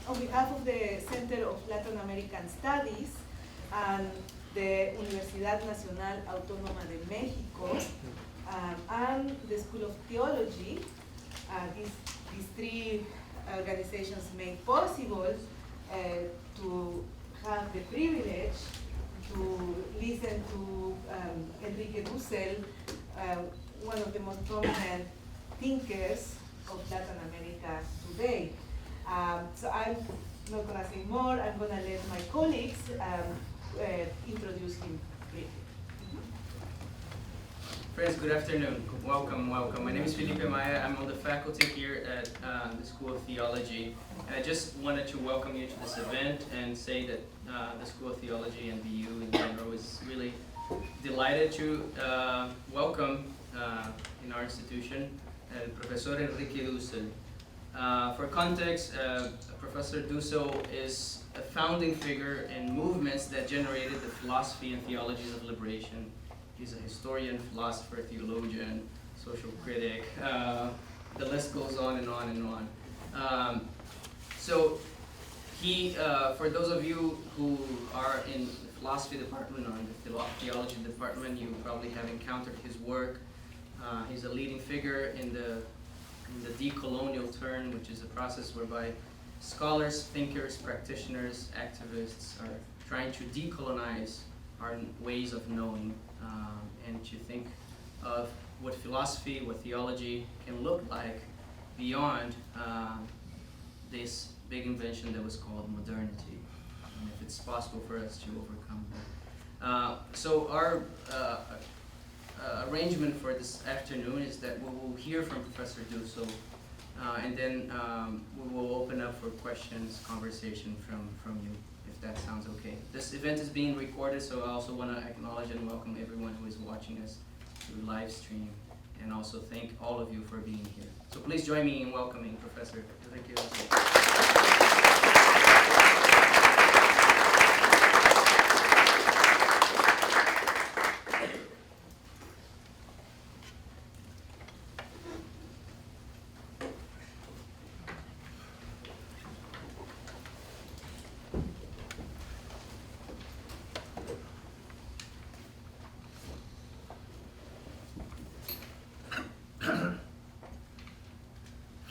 on behalf of the Center of Latin American Studies and the Universidad Nacional Autónoma de México and the School of Theology, these three organizations made possible to have the privilege to listen to Enrique Dussel, one of the most prominent thinkers of Latin America today. So I'm not going to say more. I'm going to let my colleagues introduce him briefly. Friends, good afternoon. Welcome, welcome. My name is Felipe Maya. I'm on the faculty here at the School of Theology. And I just wanted to welcome you to this event and say that the School of Theology and BU in general is really delighted to welcome in our institution Professor Enrique Dussel. For context, Professor Dussel is a founding figure in movements that generated the philosophy and theologies of liberation. He's a historian, philosopher, theologian, social critic. The list goes on and on and on. So he, for those of you who are in the philosophy department or in the theology department, you probably have encountered his work. He's a leading figure in the decolonial turn, which is a process whereby scholars, thinkers, practitioners, activists are trying to decolonize our ways of knowing and to think of what philosophy, what theology can look like beyond this big invention that was called modernity, and if it's possible for us to overcome that. So our arrangement for this afternoon is that we will hear from Professor Dussel, and then we will open up for questions, conversation from you, if that sounds okay. This event is being recorded, so I also want to acknowledge and welcome everyone who is watching us through live stream, and also thank all of you for being here. So please join me in welcoming Professor Enrique Dussel.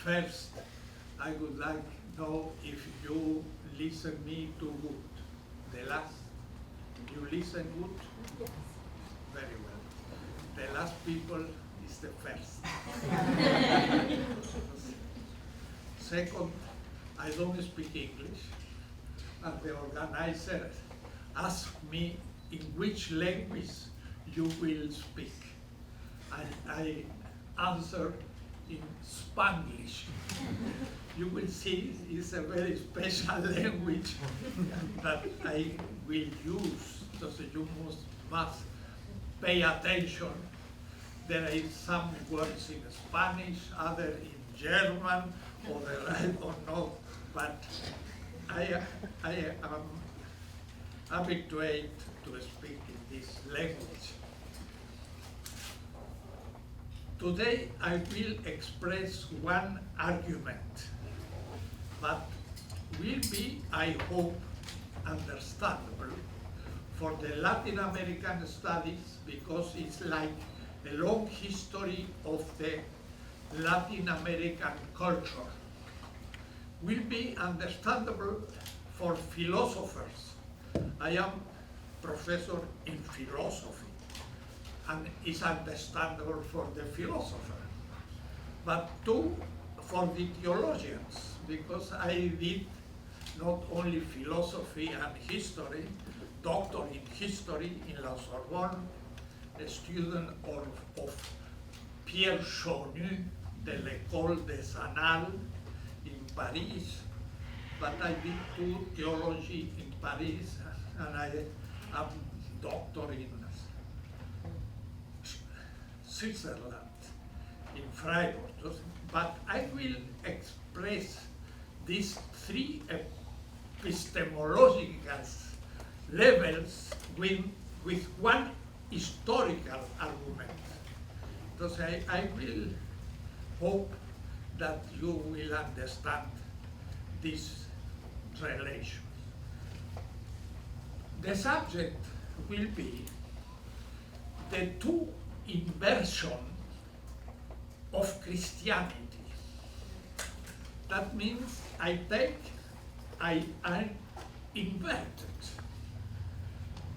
First, I would like to know if you listen me too good. The last, you listen good? Yes. Very well. The last people is the first. Second, I don't speak English, and the organizer asked me in which language you will speak. And I answer in Spanglish. You will see it's a very special language that I will use, so you must pay attention. There are some words in Spanish, other in German, other I don't know, but I am habituated to speak in this language. Today I will express one argument, but will be, I hope, understandable for the Latin American studies, because it's like a long history of the Latin American culture. Will be understandable for philosophers. I am professor in philosophy, and is understandable for the philosopher, but too for the theologians, because I did not only philosophy and history, doctor in history in La Sorbonne, a student of Pierre Chonu de l'École des Annales in Paris, but I did too theology in Paris, and I am doctor in Switzerland, in Freiburg. But I will express these three epistemological levels with one historical argument. Because I will hope that you will understand this relations. The subject will be the two inversions of Christianity. That means I inverted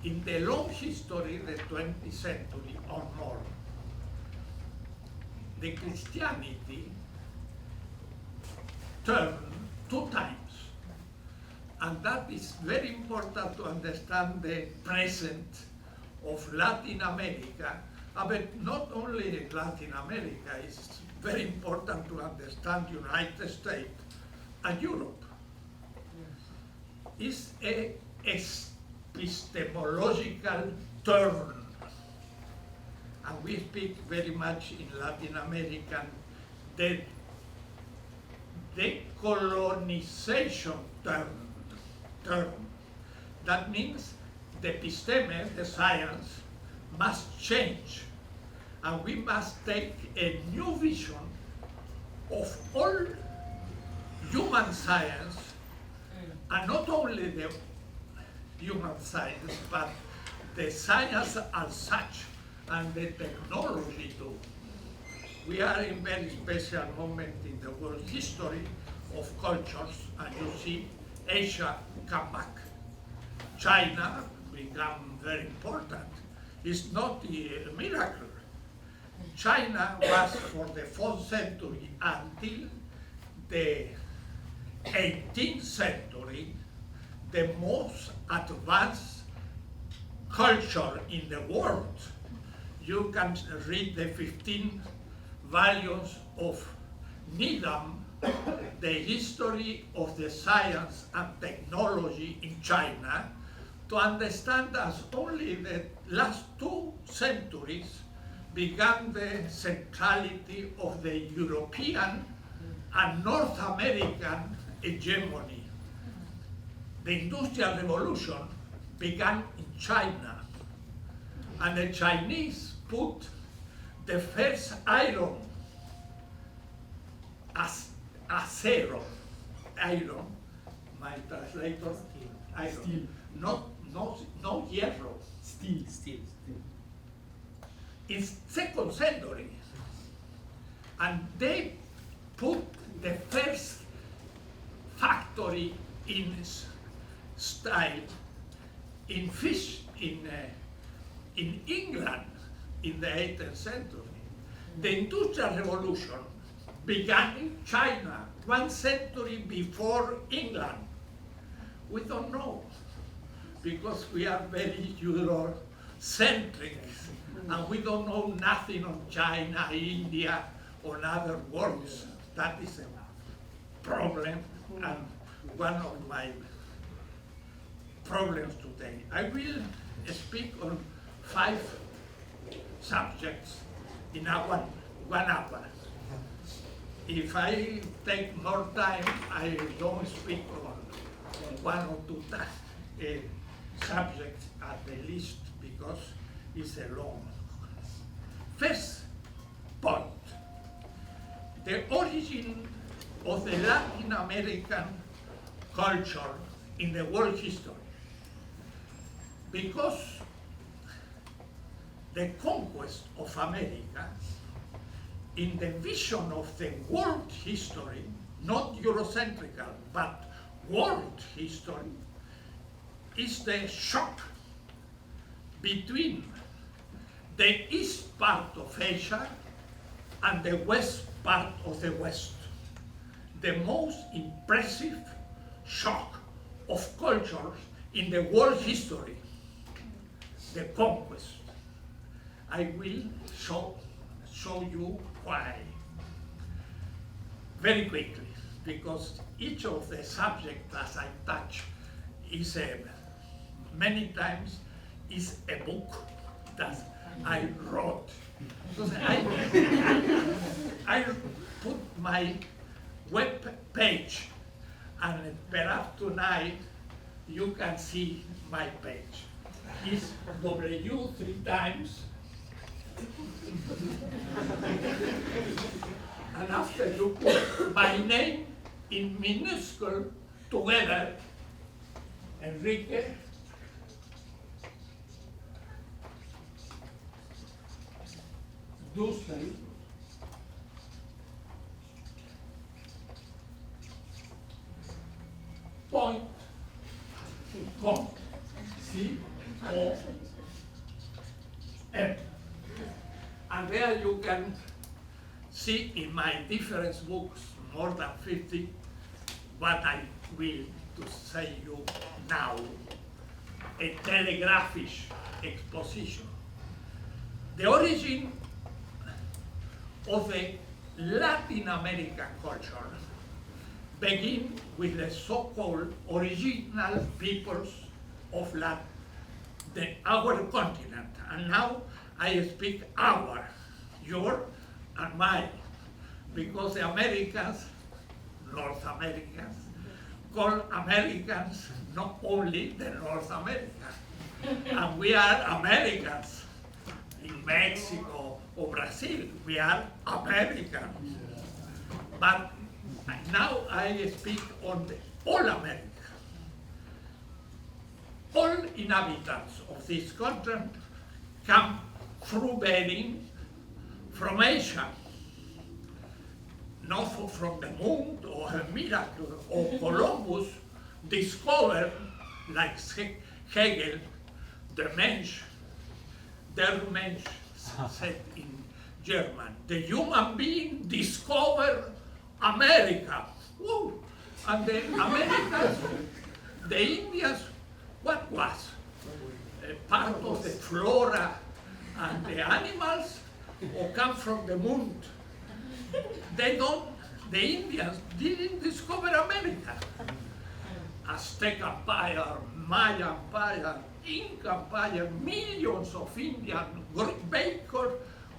in the long history, the 20th century or more. The Christianity turned two times, and that is very important to understand the present of Latin America, but not only Latin America, it's very important to understand United States and Europe. It's a epistemological turn, and we speak very much in Latin American the decolonization term. That means the episteme, the science, must change, and we must take a new vision of all human science, and not only the human science, but the science as such, and the technology too. We are in a very special moment in the world history of cultures, and you see Asia come back. China become very important. It's not a miracle. China was for the 4th century until the 18th century the most advanced culture in the world. You can read the 15 volumes of Needham, the history of the science and technology in China, to understand that only the last 2 centuries began the centrality of the European and North American hegemony. The Industrial Revolution began in China, and the Chinese put the first iron as acero, iron, my translator, iron, Steel. no hierro. Steel. In 2nd century, and they put the first factory in style in fish in England in the 18th century. The Industrial Revolution began in China 1 century before England. We don't know, because we are very Eurocentric, and we don't know nothing on China, India, or other worlds. That is a problem, and one of my problems today. I will speak on 5 subjects in one hour. If I take more time, I don't speak on 1 or 2 subjects at the least, because it's a long. First point, the origin of the Latin American culture in the world history. Because the conquest of America, in the vision of the world history, not Eurocentrical, but world history, is the shock between the east part of Asia and the west part of the West. The most impressive shock of cultures in the world history, the conquest. I will show you why very quickly, because each of the subjects as I touch is many times is a book that I wrote. So I put my web page, and perhaps tonight you can see my page. It's W 3 times. And after you put my name in minuscule together, Enrique Dussel point com C-O-M. And there you can see in my different books, more than 50, what I will to say you now, a telegraphic exposition. The origin of the Latin American culture begin with the so-called original peoples of our continent. And now I speak our, your, and mine, because the Americans, North Americans, call Americans not only the North Americans. And we are Americans in Mexico or Brazil. We are Americans. But now I speak on all America. All inhabitants of this continent come through Bering from Asia, not from the moon or a miracle, or Columbus discovered, like Hegel, the Mensch, der Mensch said in German, the human being discovered America. Woo! And the Americans, the Indians, what was? A part of the flora and the animals, or come from the moon? The Indians didn't discover America. Aztec Empire, Maya Empire, Inca Empire, millions of Indian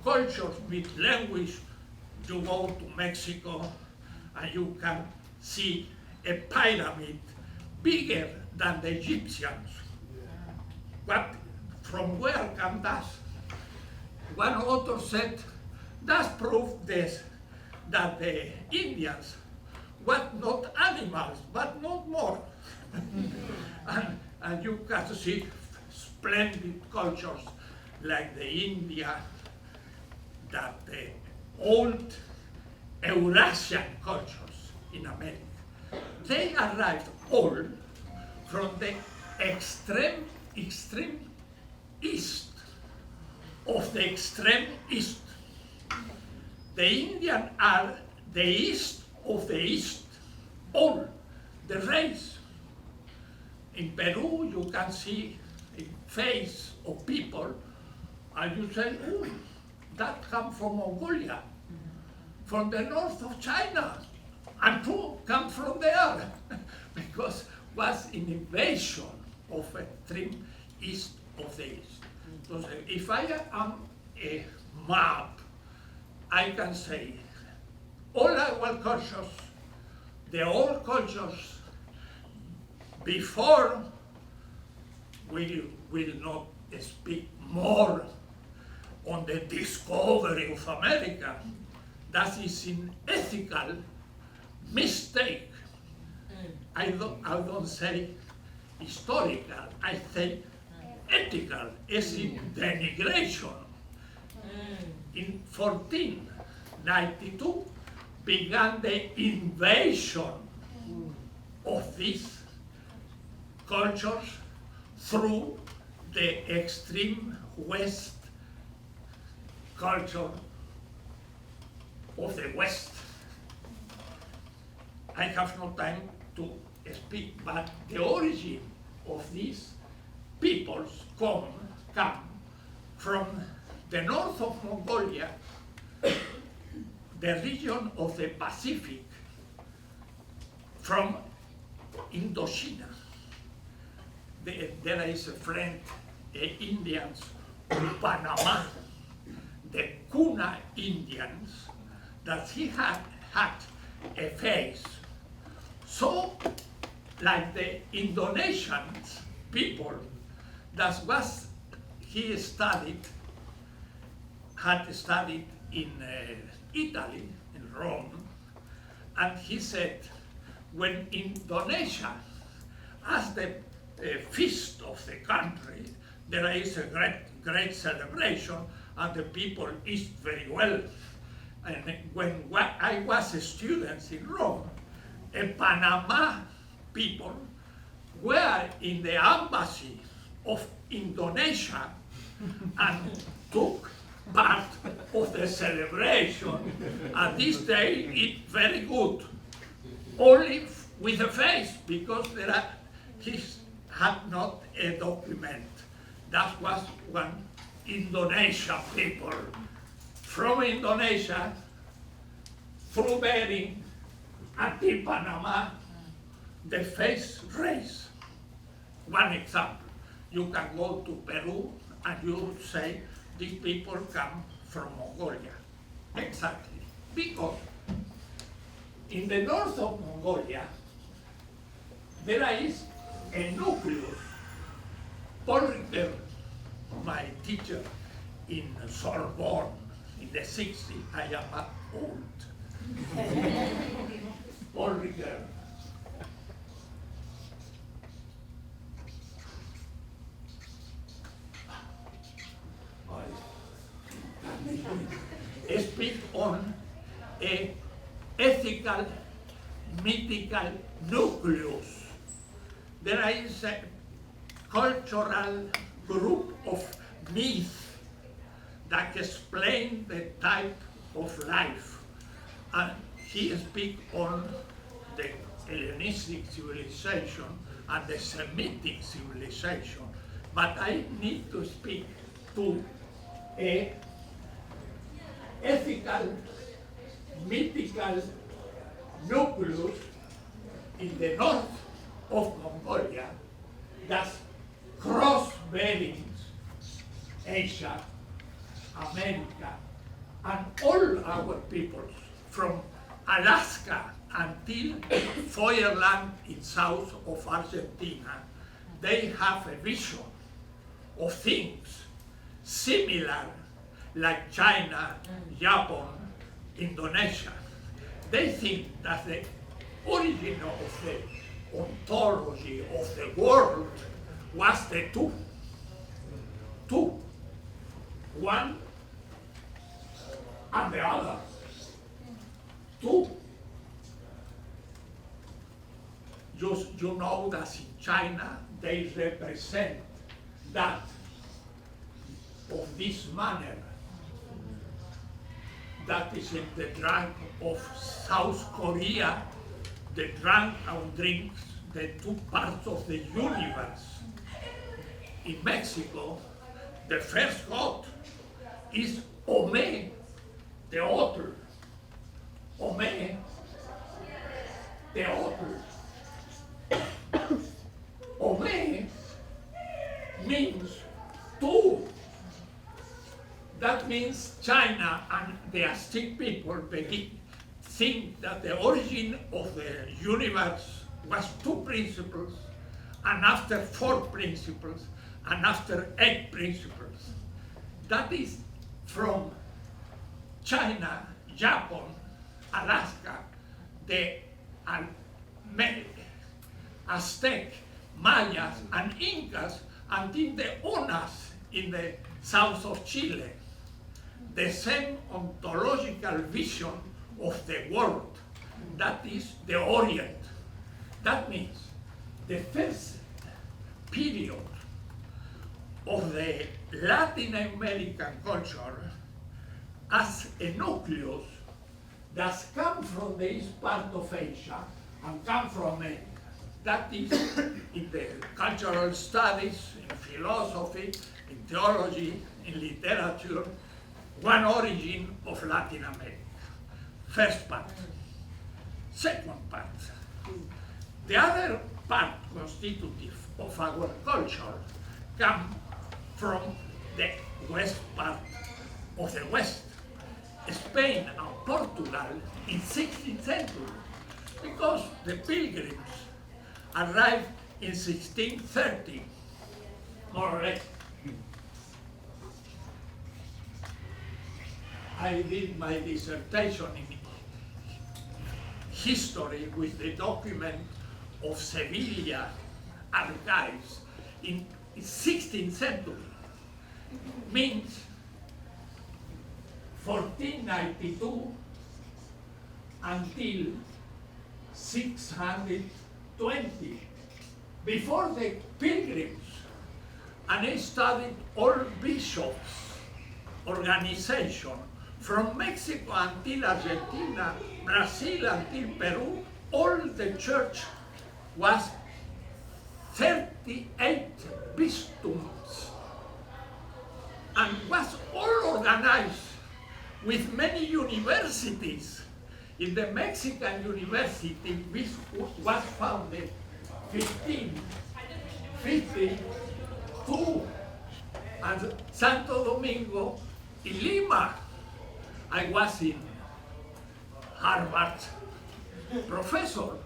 cultures with language. You go to Mexico and you can see a pyramid bigger than the Egyptians. But from where come that? One author said, that's proof this, that the Indians were not animals, but not more. and you can see splendid cultures like the India, that the old Eurasian cultures in America. They arrived all from the extreme east of the extreme east. The Indians are the east of the east, all the race. In Peru, you can see a face of people, and you say, oh, that comes from Mongolia, from the north of China, and two come from there, because was an invasion of extreme east of the east. So if I am a map, I can say all our cultures, the old cultures, before we will not speak more on the discovery of America. That is an ethical mistake. I don't say historical, I say ethical, is in denigration. In 1492 began the invasion of these cultures through the extreme west culture of the West. I have no time to speak, but the origin of these peoples come from the north of Mongolia, the region of the Pacific, from Indochina. There is a friend, Indians in Panama, the Kuna Indians, that he had a face so like the Indonesian people that was he had studied in Italy, in Rome, and he said, when Indonesia asked the feast of the country. There is a great celebration, and the people eat very well. And when I was a student in Rome, a Panama people were in the embassy of Indonesia and took part of the celebration. And this day eat very good, only with a face, because he had not a document. That was one Indonesian people from Indonesia through Bering until Panama, the face race. One example, you can go to Peru and you say these people come from Mongolia. Exactly, because in the north of Mongolia, there is a nucleus. Paul Ricoeur, my teacher in Sorbonne in the 60s, I am old. Paul Ricoeur. Speak on a ethical, mythical nucleus. There is a cultural group of myths that explain the type of life. And he speaks on the Hellenistic civilization and the Semitic civilization. But I need to speak to a ethical, mythical nucleus in the north of Mongolia that cross Bering, Asia, America, and all our peoples from Alaska until Feuerland in south of Argentina, they have a vision of things similar like China, Japan, Indonesia. They think that the origin of the ontology of the world was the two. One and the other. Two. You know that in China they represent that of this manner. That is in the drunk of South Korea, the drunk and drinks the two parts of the universe. In Mexico, the first god is Ome, the otter. Ome, the otter. Ome means two. That means China and the Aztec people think that the origin of the universe was two principles, and after 4 principles, and after 8 principles. That is from China, Japan, Alaska, the Aztec, Mayas, and Incas, until the Onas in the south of Chile. The same ontological vision of the world, that is the Orient. That means the first period of the Latin American culture as a nucleus that comes from the east part of Asia and comes from America. That is in the cultural studies, in philosophy, in theology, in literature, one origin of Latin America. First part. Second part. The other part constitutive of our culture comes from the west part of the West, Spain and Portugal in 16th century, because the pilgrims arrived in 1630, more or less. I did my dissertation in history with the document of Sevilla archives in 16th century, means 1492 until 620, before the Pilgrims, and I studied all bishops' organization from Mexico until Argentina, Brazil until Peru. All the church was 38 bistums and was all organized with many universities. In the Mexican university, which was founded 1552, and Santo Domingo, in Lima. I was in Harvard professor,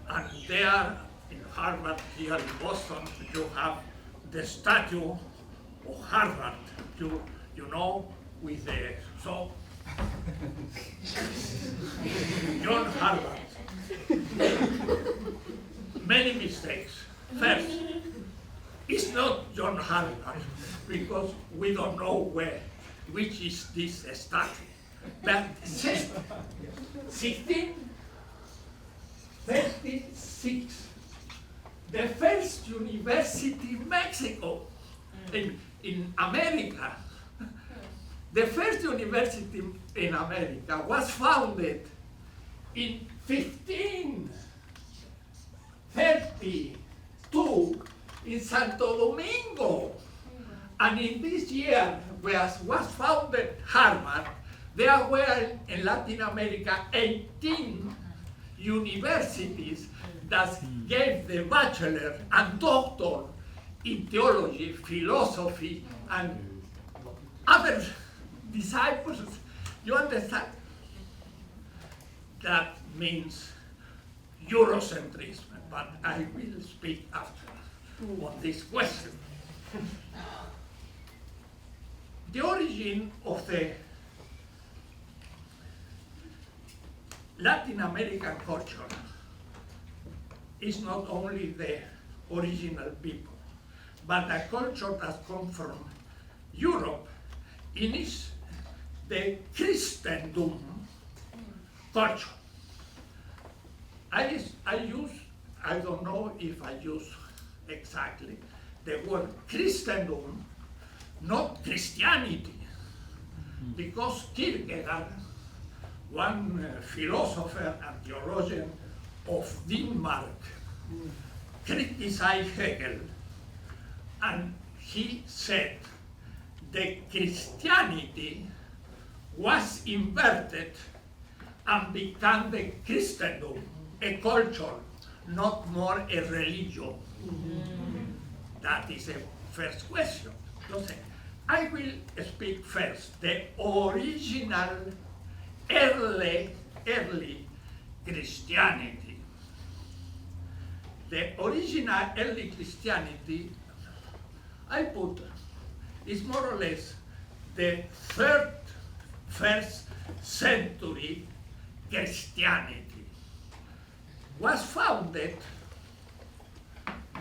and there in Harvard, here in Boston, you have the statue of Harvard, you know, with the, so, John Harvard. Many mistakes. First, it's not John Harvard, because we don't know which is this statue. But 1636, the first university in Mexico, in America, the first university in America was founded in 1532 in Santo Domingo. And in this year, was founded Harvard, there were in Latin America 18 universities that gave the bachelor and doctor in theology, philosophy, and other disciples. You understand? That means Eurocentrism, but I will speak after on this question. The origin of the Latin American culture is not only the original people, but a culture that comes from Europe. It is the Christendom culture. I don't know if I use exactly the word Christendom, not Christianity, because Kierkegaard, one philosopher and theologian of Denmark, criticized Hegel, and he said the Christianity was inverted and became the Christendom, a culture, not more a religion. That is the first question. I will speak first the original early Christianity. The original early Christianity, I put, is more or less the first century Christianity. Was founded,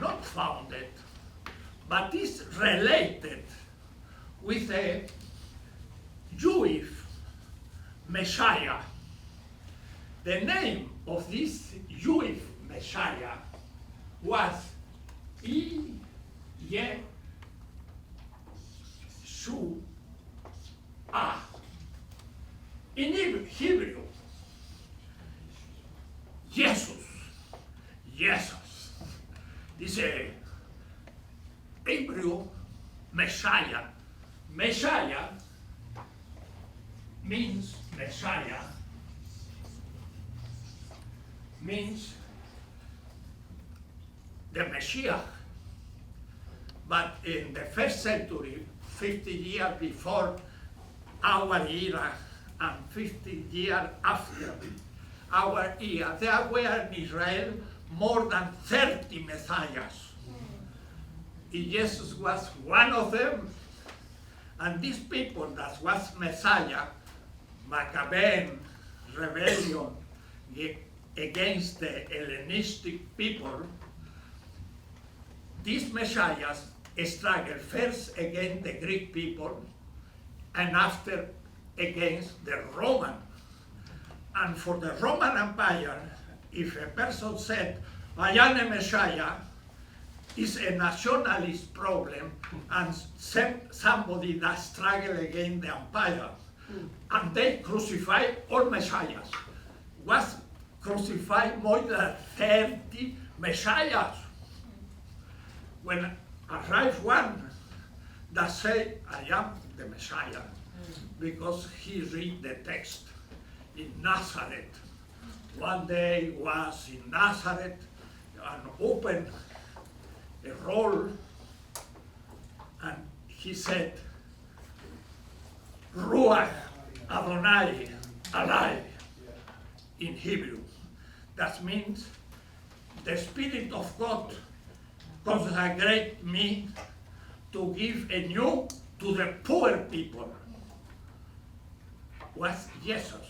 not founded, but is related with a Jewish Messiah. The name of this Jewish Messiah was Yeshua. In Hebrew, Jesus. This is a Hebrew Messiah. Messiah means the Messiah. But in the first century, 50 years before our era and 50 years after our era, there were in Israel more than 30 messiahs. Jesus was one of them. And these people that was Messiah, Maccabean rebellion against the Hellenistic people, these messiahs struggled first against the Greek people and after against the Roman. And for the Roman Empire, if a person said, I am a messiah, it's a nationalist problem and somebody that struggled against the empire. And they crucified all messiahs. Was crucified more than 30 messiahs. When arrived one that said, I am the Messiah, because he read the text in Nazareth. One day was in Nazareth and opened a roll and he said, Ruach Adonai alive in Hebrew. That means the Spirit of God consecrate me to give a new to the poor people. Was Jesus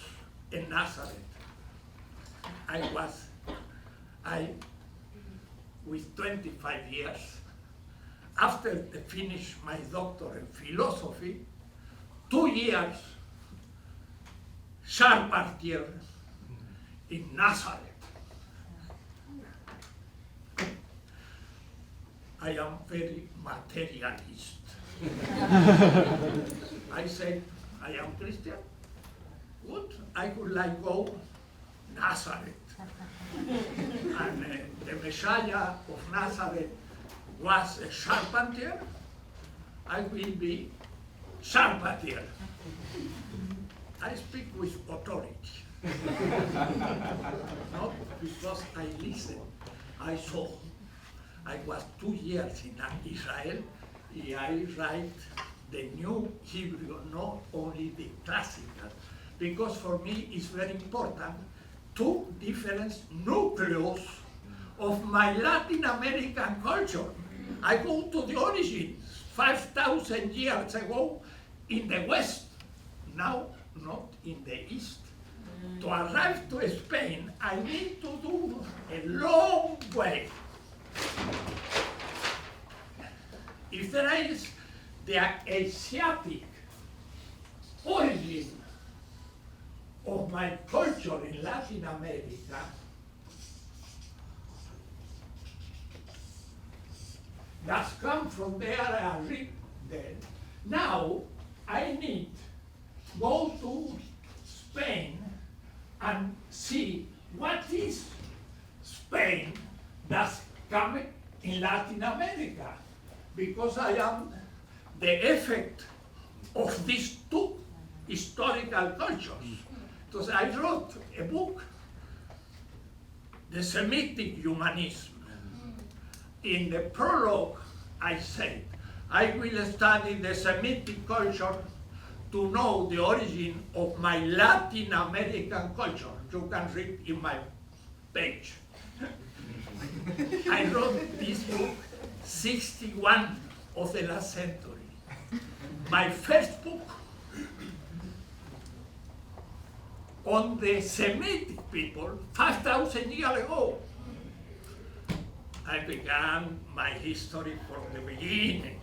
in Nazareth. I with 25 years, after I finished my doctorate in philosophy, 2 years Charpentier in Nazareth. I am very materialist. I said, I am Christian. Good, I would like go Nazareth. And the Messiah of Nazareth was a Charpentier. I will be Charpentier. I speak with authority. Not because I listen, I saw. I was 2 years in Israel. I write the new Hebrew, not only the classical, because for me it's very important. 2 different nucleus of my Latin American culture. I go to the origin 5,000 years ago in the West, now not in the East. To arrive to Spain, I need to do a long way. If there is the Asiatic origin of my culture in Latin America, that's come from there and read there. Now I need go to Spain and see what is Spain that's coming in Latin America, because I am the effect of these 2 historical cultures. Because I wrote a book, The Semitic Humanism. In the prologue, I said, I will study the Semitic culture to know the origin of my Latin American culture. You can read in my page. I wrote this book 61 of the last century. My first book on the Semitic people 5,000 years ago. I began my history from the beginning.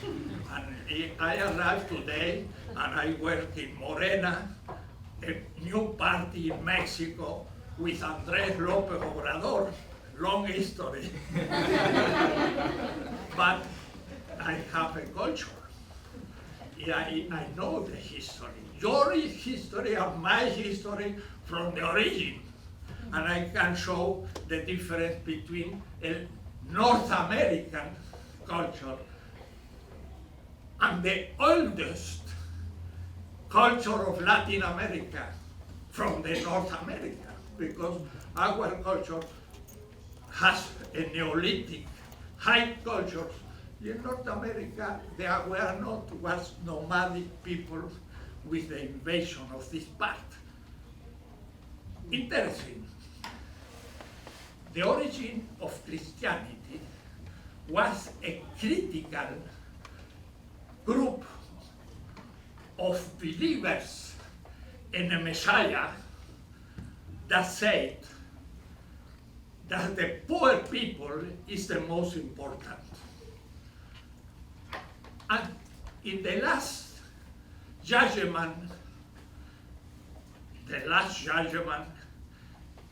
And I arrived today and I work in Morena, a new party in Mexico with Andrés López Obrador. Long history. But I have a culture. I know the history. Your history and my history from the origin. And I can show the difference between a North American culture and the oldest culture of Latin America from the North America, because our culture has a Neolithic high culture. In North America, there was nomadic people with the invasion of this part. Interesting. The origin of Christianity was a critical group of believers in a Messiah that said, that the poor people is the most important. And in the last judgment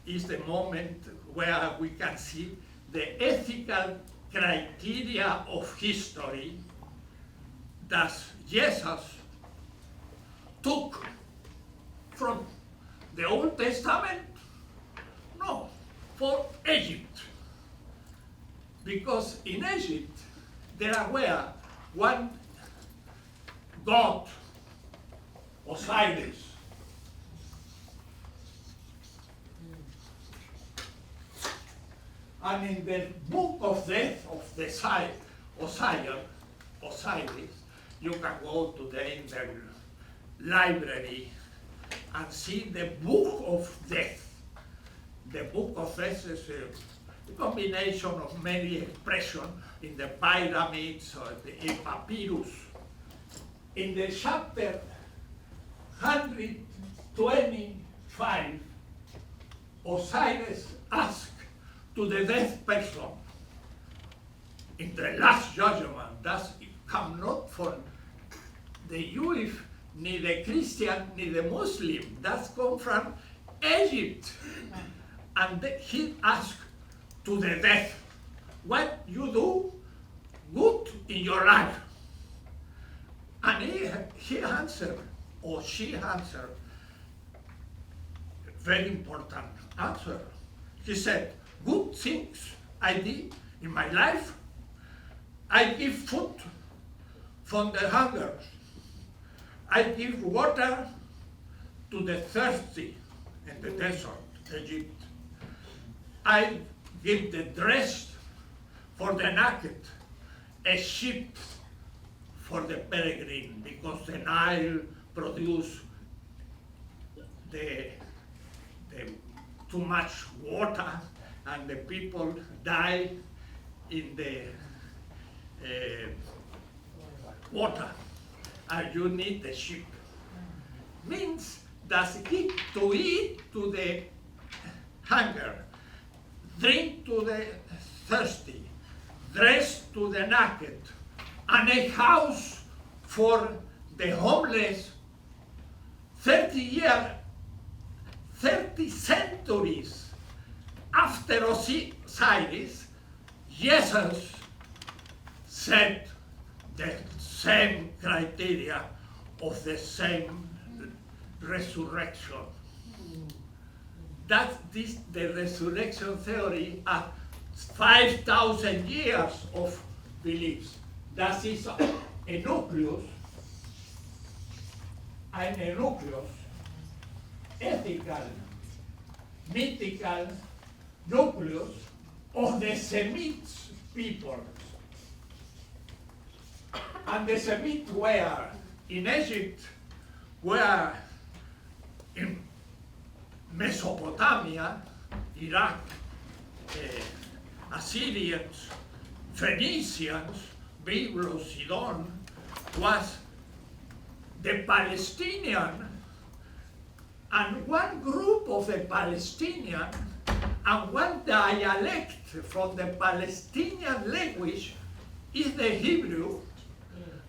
is the moment where we can see the ethical criteria of history that Jesus took from the Old Testament? No, for Egypt. Because in Egypt, there were one god, Osiris. And in the book of death of the Osiris, you can go today in the library and see the book of death. The book of death is a combination of many expressions in the pyramids or the papyrus. In the chapter 125, Osiris asked to the dead person in the last judgment, that come not from the Jewish, ni the Christian, ni the Muslim, that come from Egypt. And he asked to the dead, what you do good in your life? And he answered, or she answered, very important answer. He said, good things I did in my life. I give food from the hunger. I give water to the thirsty in the desert, Egypt. I give the dress for the naked, a sheep for the peregrine, because the Nile produce the too much water, and the people die in the water, and you need the sheep. Means that to eat to the hunger, drink to the thirsty, dress to the naked, and a house for the homeless. 30 centuries after Osiris, Jesus set the same criteria of the same resurrection. That this the resurrection theory are 5,000 years of beliefs. That is a nucleus, and a nucleus, ethical, mythical nucleus of the Semite people. And the Semites were in Egypt, were in Mesopotamia, Iraq, Assyrians, Phoenicians, Byblos, Sidon, was the Palestinian, and one group of the Palestinian and one dialect from the Palestinian language is the Hebrew,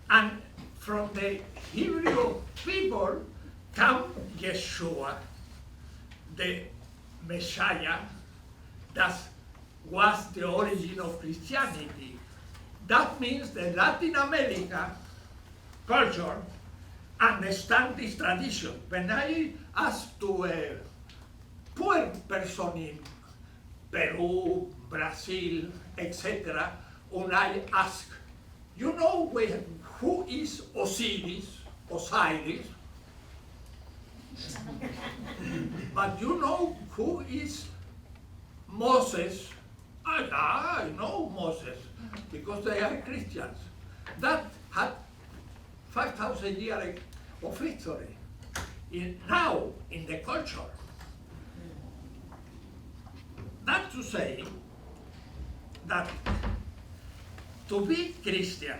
and from the Hebrew people come Yeshua, the Messiah, that was the origin of Christianity. That means the Latin America culture understand this tradition. When I ask to a poor person in Peru, Brazil, etc., and I ask, you know who is Osiris? But you know who is Moses? I know Moses, because they are Christians. That had 5,000 years of history. Now, in the culture, that to say that to be Christian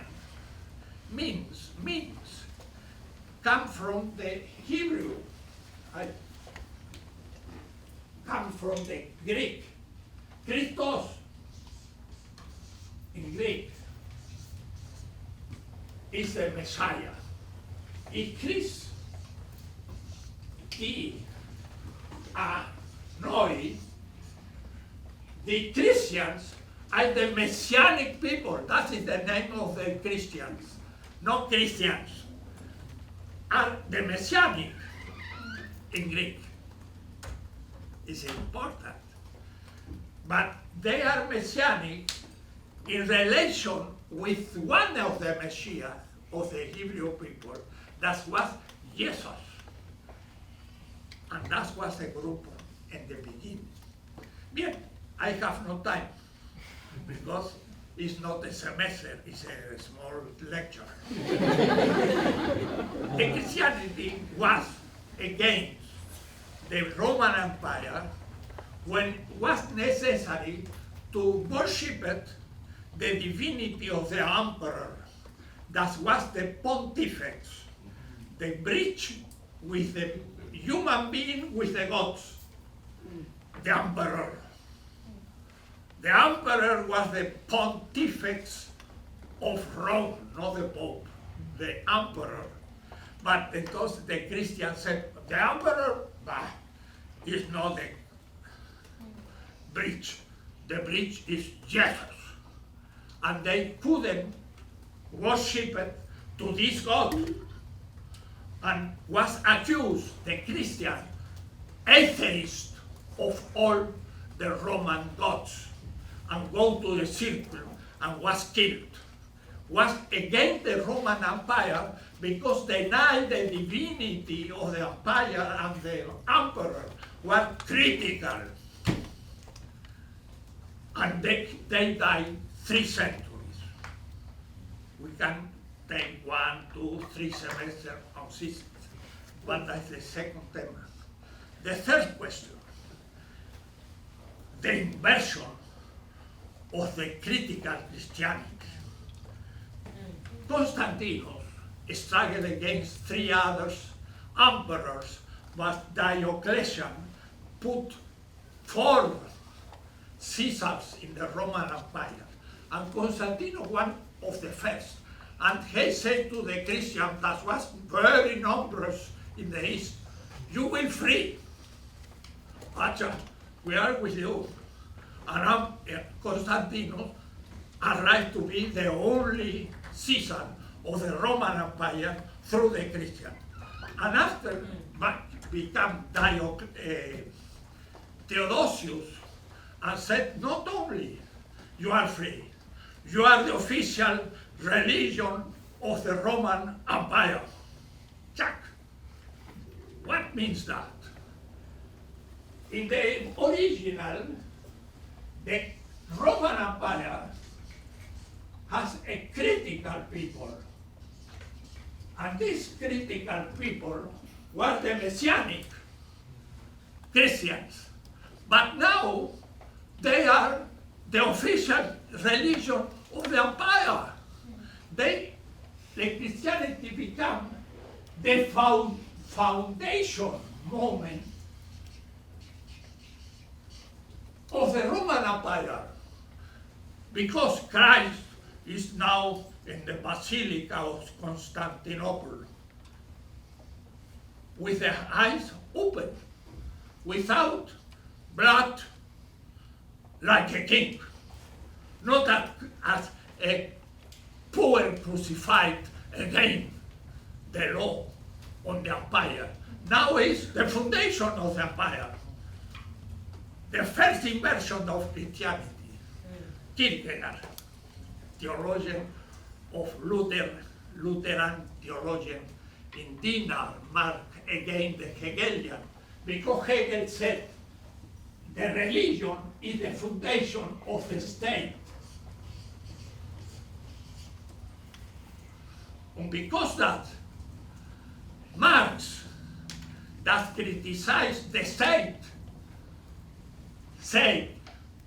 means come from the Hebrew, come from the Greek, Christos in Greek is the Messiah. If Christ noi, the Christians are the Messianic people. That is the name of the Christians, not Christians. Are the Messianic in Greek. It's important. But they are Messianic in relation with one of the Messiah of the Hebrew people, that was Jesus. And that was the group in the beginning. Bien, I have no time, because it's not a semester, it's a small lecture. The Christianity was against the Roman Empire when it was necessary to worship it, the divinity of the emperor. That was the pontifex, the bridge with the human being with the gods, the emperor. The emperor was the pontifex of Rome, not the pope, the emperor. But because the Christians said, the emperor is not the bridge. The bridge is Jesus. And they couldn't worship it to this God. And was accused, the Christian, atheist of all the Roman gods, and go to the circle and was killed. Was against the Roman Empire because denied the divinity of the empire, and the emperor were critical. And they died 3 centuries. We can take 1, 2, 3 semesters on systems, but that's the second tema. The third question, the inversion of the critical Christianity. Constantinos struggled against 3 others emperors, but Diocletian put 4 Caesars in the Roman Empire, and Constantino one of the first. And he said to the Christian that was very numerous in the East, you will free. Acha, we are with you. And Constantino arrived to be the only Caesar of the Roman Empire through the Christian. And after became Theodosius, and said, not only you are free, you are the official religion of the Roman Empire. Check. What means that? In the original, the Roman Empire has a critical people. And these critical people were the Messianic Christians. But now they are the official religion of the empire. The Christianity became the foundation moment of the Roman Empire, because Christ is now in the Basilica of Constantinople with the eyes open, without blood, like a king, not as a poor crucified against the law on the empire. Now is the foundation of the empire, the first inversion of Christianity. Kierkegaard, theologian of Lutheran theologian in Denmark against the Hegelian, because Hegel said the religion is the foundation of the state. And because that, Marx, that criticized the state, said,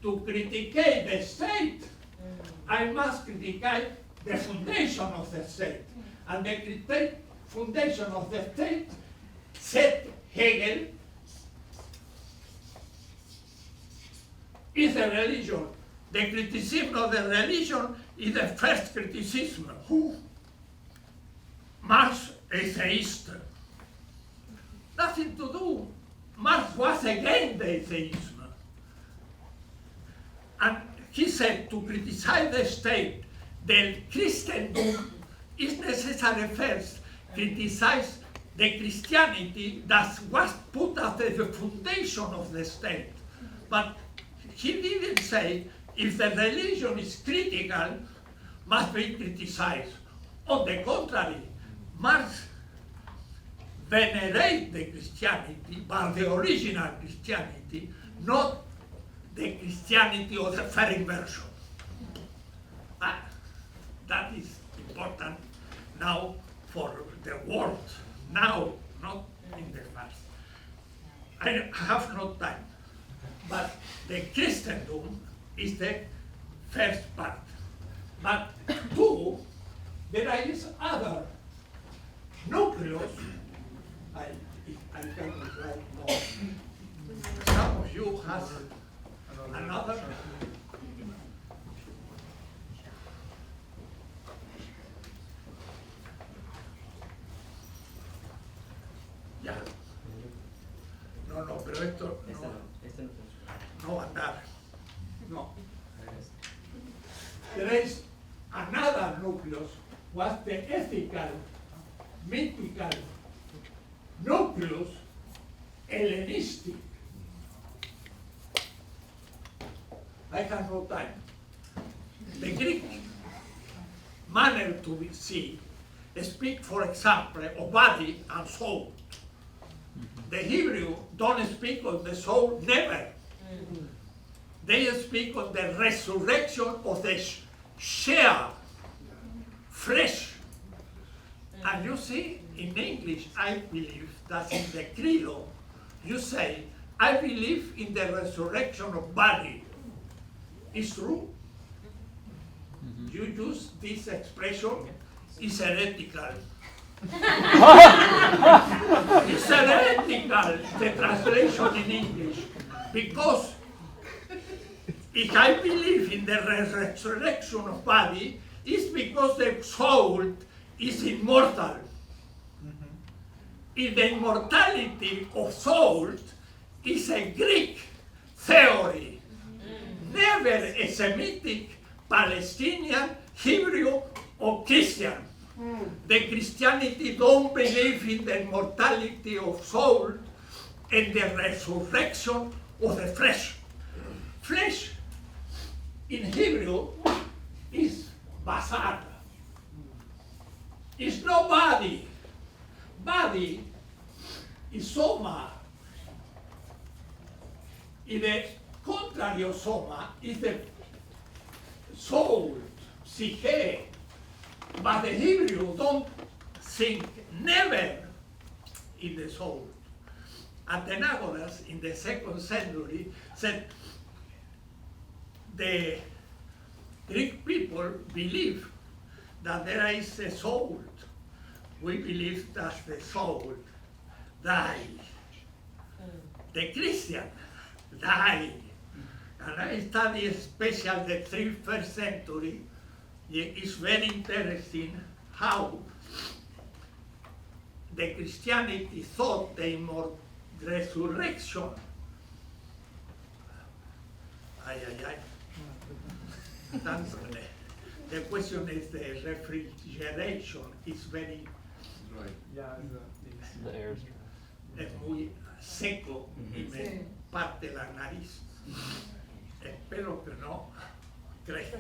to criticate the state, I must criticate the foundation of the state. And the foundation of the state, said Hegel, is a religion. The criticism of the religion is the first criticism. Who? Marx is atheist. Nothing to do. Marx was against the atheism. And he said to criticize the state, the Christendom is necessary first criticize the Christianity that was put as the foundation of the state. But he didn't say if the religion is critical, must be criticized. On the contrary, Marx venerates the Christianity, but the original Christianity, not the Christianity of the first version. That is important now for the world, now, not in the past. I have no time, but the Christendom is the first part. But two, there is other nucleus. I cannot write more. Some of you have another. Ya. No, pero esto no va a andar. No. There is another nucleus, was the ethical, mythical nucleus, Hellenistic. I have no time. The Greek manner to see speak, for example, of body and soul. The Hebrew don't speak of the soul, never. They speak of the resurrection of the share, flesh. And you see, in English, I believe that in the credo, you say, I believe in the resurrection of body. It's true. You use this expression, it's heretical. It's heretical, the translation in English, because if I believe in the resurrection of body, it's because the soul is immortal. In the immortality of soul is a Greek theory, never a Semitic, Palestinian, Hebrew, or Christian. The Christianity don't believe in the immortality of soul and the resurrection of the flesh. Flesh in Hebrew is basar. It's no body. Body is soma. And the contrary of soma is the soul, psyche. But the Hebrew don't think never in the soul. Athenagoras in the 2nd century said the Greek people believe that there is a soul. We believe that the soul died. The Christian died. And I study especially the 1st century. It's very interesting how the Christianity thought the resurrection. The question is the refrigeration is very es muy seco y me parte la nariz. Espero que no crezca.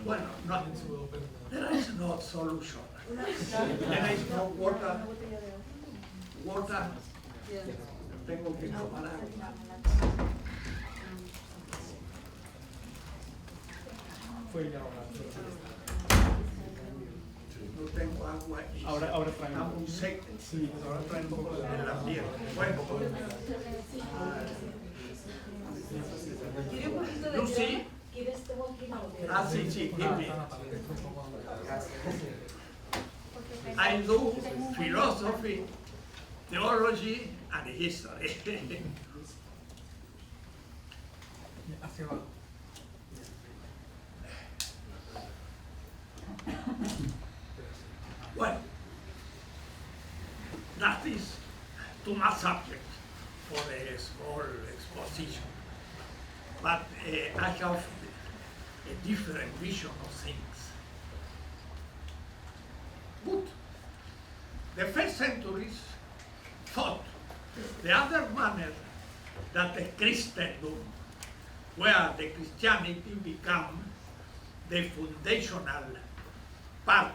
Bueno, no, there is no solution. There is no water. Water. Tengo que tomar agua. No tengo agua y está muy seco. Sí, ahora traen un poco de en la piel. Bueno. Lucy. Sí, give me. I do philosophy, theology, and history. Hacia abajo. Well, that is too much subject for a small exposition. But I have a different vision of things. Good. The first centuries thought the other manner that the Christendom, where the Christianity become the foundational part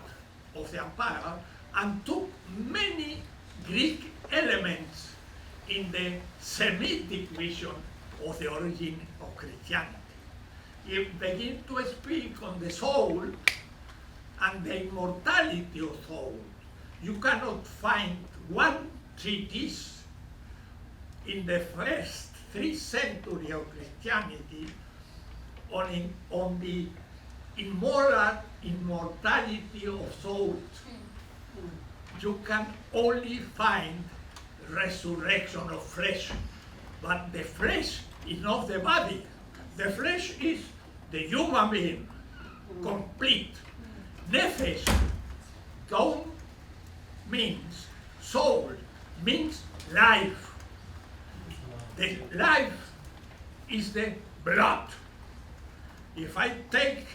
of the empire and took many Greek elements in the Semitic vision of the origin of Christianity. It begin to speak on the soul and the immortality of soul. You cannot find one treatise in the first 3 centuries of Christianity on the immortality of souls. You can only find resurrection of flesh, but the flesh is not the body. The flesh is the human being, complete. Nefesh, God means soul, means life. The life is the blood. If I take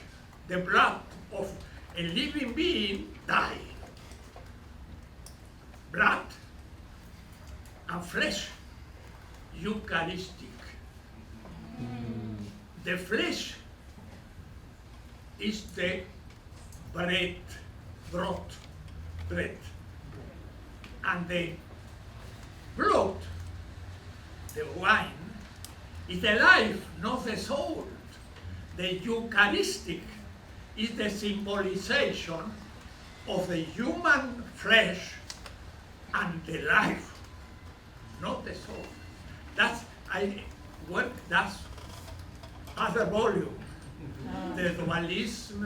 the blood of a living being, die. Blood and flesh, Eucharistic. The flesh is the bread, and the blood, the wine, is the life, not the soul. The Eucharistic is the symbolization of the human flesh and the life, not the soul. That's other volume. The dualism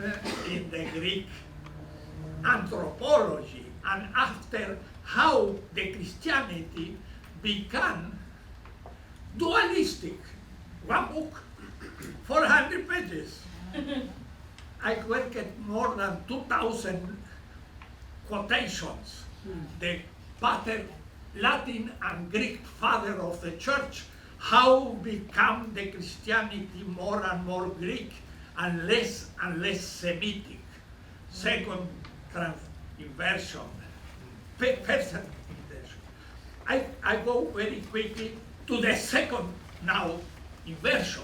in the Greek anthropology, and after how the Christianity became dualistic. One book, 400 pages. I worked more than 2,000 quotations. The pater, Latin and Greek father of the church, how become the Christianity more and more Greek and less Semitic. Second inversion, first inversion. I go very quickly to the second now inversion.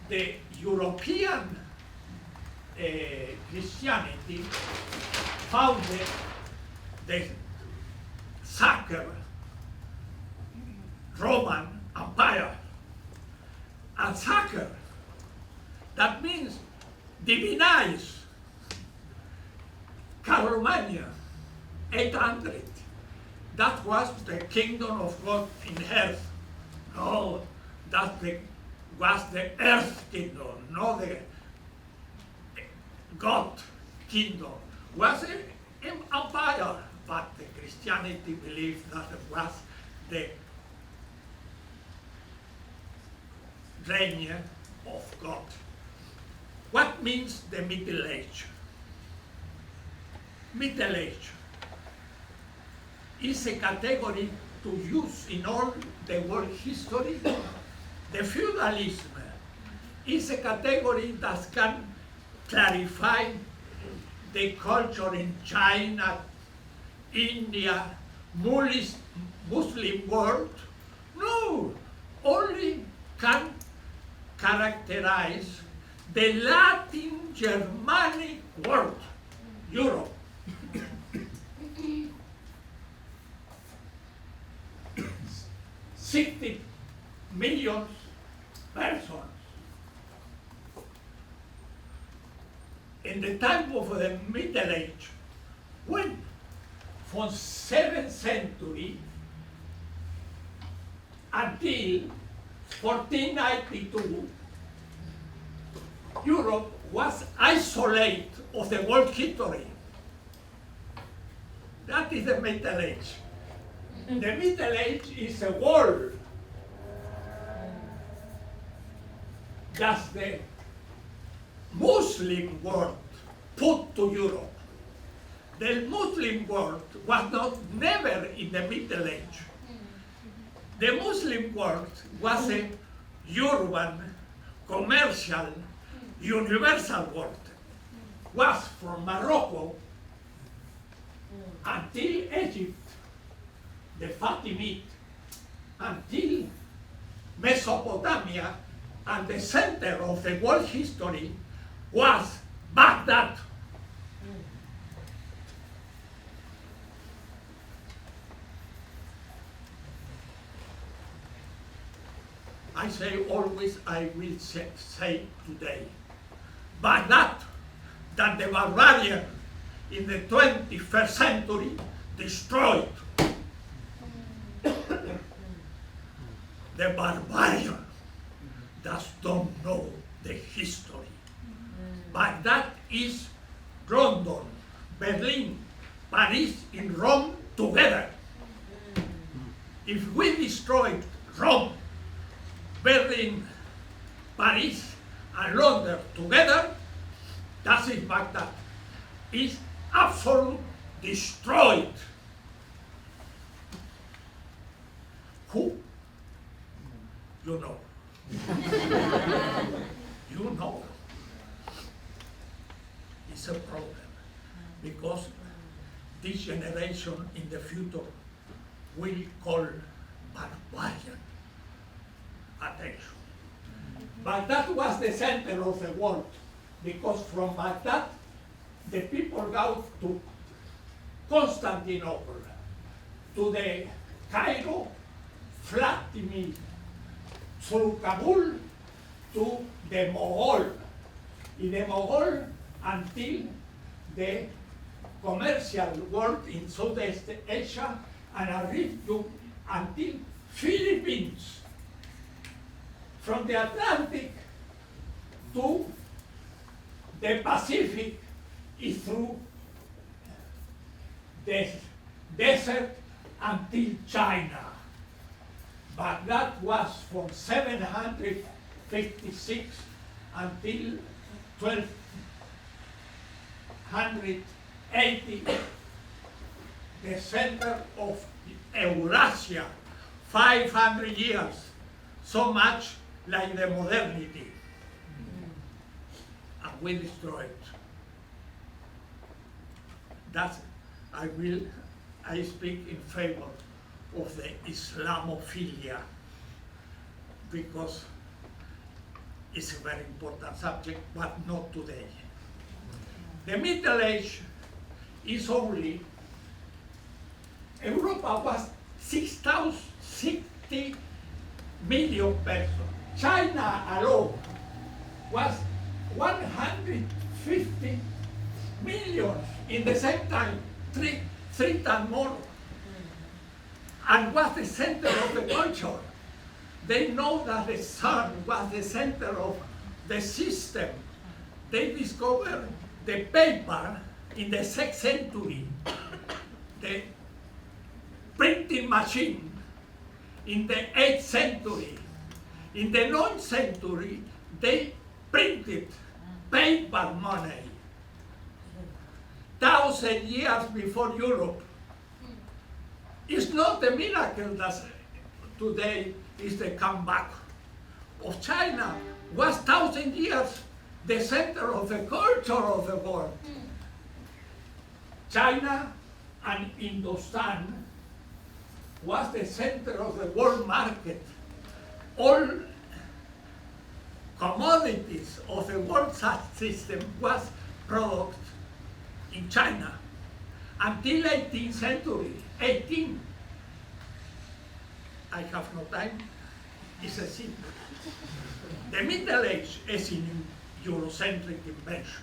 The European Christianity founded the sacred Roman Empire. And sacred, that means divinize. Carolmania, 800. That was the kingdom of God in earth. No, that was the earth kingdom, not the God kingdom. Was an empire, but the Christianity believed that it was the reign of God. What means the Middle Age? Middle Age is a category to use in all the world history. The feudalism is a category that can clarify the culture in China, India, Muslim world. No, only can characterize the Latin Germanic world, Europe. 60 million persons. In the time of the Middle Age, when from 7th century until 1492, Europe was isolated of the world history. That is the Middle Age. The Middle Age is a world that the Muslim world put to Europe. The Muslim world was never in the Middle Age. The Muslim world was a urban, commercial, universal world. Was from Morocco until Egypt, the Fatimid, until Mesopotamia, and the center of the world history was Baghdad. I say always, I will say today, Baghdad, that the barbarian in the 21st century destroyed. The barbarian does don't know the history. Baghdad is London, Berlin, Paris, and Rome together. If we destroyed Rome, Berlin, Paris, and London together, that is Baghdad. Is absolutely destroyed. Who? You know. You know. It's a problem because this generation in the future will call barbarian attention. Baghdad was the center of the world because from Baghdad the people go to Constantinople, to the Cairo, Fatimid, through Kabul to the Mughal, in the Mughal until the commercial world in Southeast Asia and arrived to until Philippines. From the Atlantic to the Pacific is through the desert until China. But that was from 756 until 1280, the center of Eurasia, 500 years, so much like the modernity. And we destroyed. That's, I speak in favor of the Islamophilia because it's a very important subject, but not today. The Middle Age is only, Europa was 60 million persons. China alone was 150 million in the same time, three times more. And was the center of the culture. They know that the sun was the center of the system. They discovered the paper in the 6th century, the printing machine in the 8th century. In the 9th century, they printed paper money. 1,000 years before Europe. It's not a miracle that today is the comeback of China. Was 1,000 years the center of the culture of the world. China and Hindustan was the center of the world market. All commodities of the world system was product in China until 18th century. 18. I have no time. It's a simple. The Middle Age is an Eurocentric invention.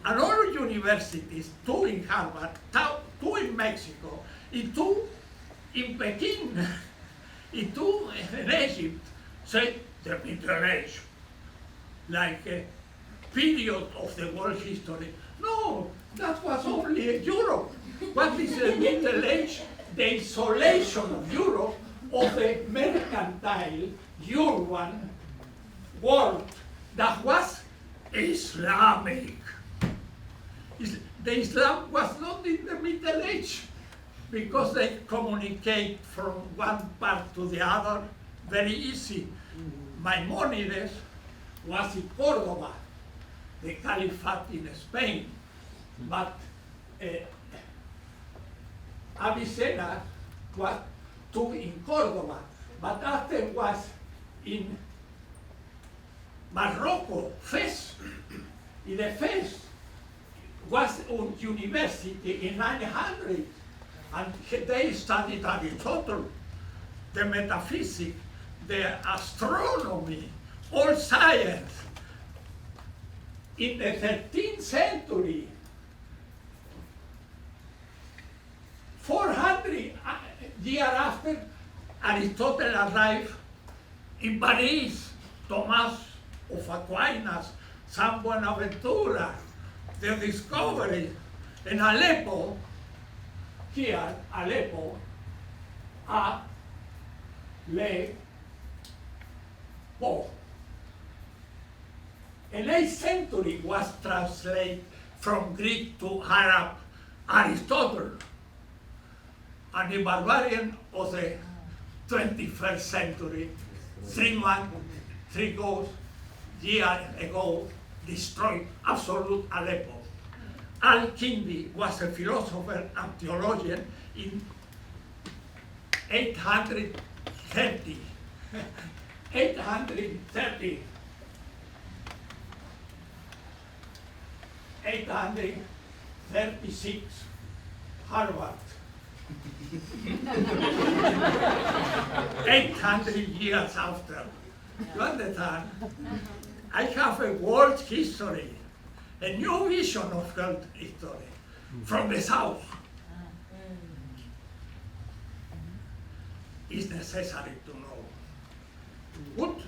And all universities, 2 in Harvard, 2 in Mexico, and 2 in Peking, and 2 in Egypt, say the Middle Age, like a period of the world history. No, that was only Europe. What is the Middle Age? The isolation of Europe of the mercantile, urban world that was Islamic. The Islam was not in the Middle Age because they communicate from one part to the other very easy. Maimonides was in Cordoba, the Caliphate in Spain, but Avicenna was too in Cordoba, but after was in Morocco, Fez. In the Fez was a university in 900, and they studied Aristotle, the metaphysics, the astronomy, all science. In the 13th century, 400 years after Aristotle arrived in Paris, Thomas of Aquinas, San Buenaventura, the discovery in Aleppo, here, Aleppo, Aleppo. In 8th century was translated from Greek to Arab Aristotle, and the barbarian of the 21st century, 3 years ago, destroyed absolute Aleppo. Al-Kindi was a philosopher and theologian in 836, Harvard. 800 years after. You understand? I have a world history, a new vision of world history from the South. It's necessary to know. What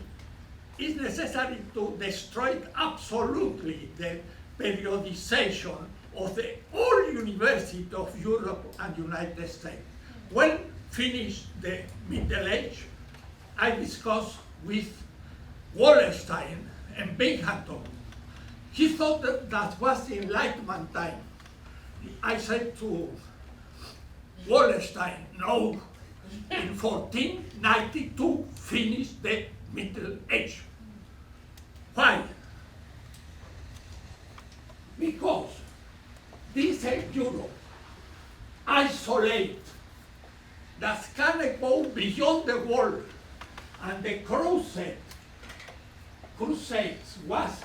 is necessary to destroy absolutely the periodization of the whole University of Europe and United States. When finished the Middle Age, I discussed with Wallerstein and Binghamton. He thought that was the Enlightenment time. I said to Wallerstein, no, in 1492 finished the Middle Age. Why? Because this Europe isolate that can go beyond the world, and the crusades was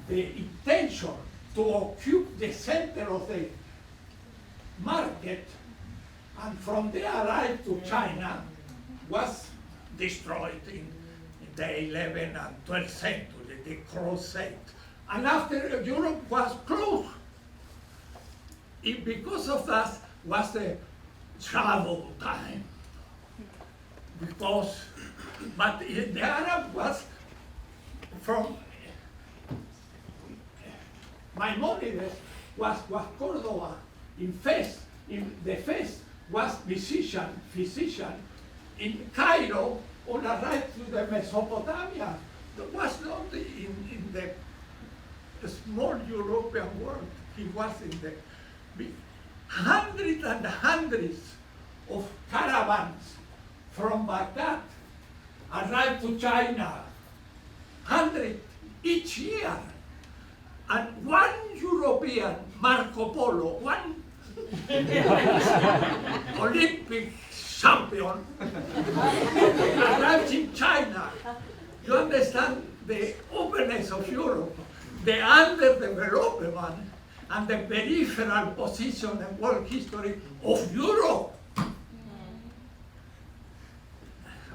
the intention to occupy the center of the market, and from there arrive to China was destroyed in the 11th and 12th century, the crusade. And after Europe was closed, because of that was the travel time. But the Arab was from Maimonides was Cordoba in Fez. In the Fez was physician in Cairo on a right to the Mesopotamia. That was not in the small European world. He was in the big hundreds and hundreds of caravans from Baghdad arrived to China, 100 each year. And one European, Marco Polo, one Olympic champion, arrived in China. You understand the openness of Europe, the underdevelopment, and the peripheral position and world history of Europe.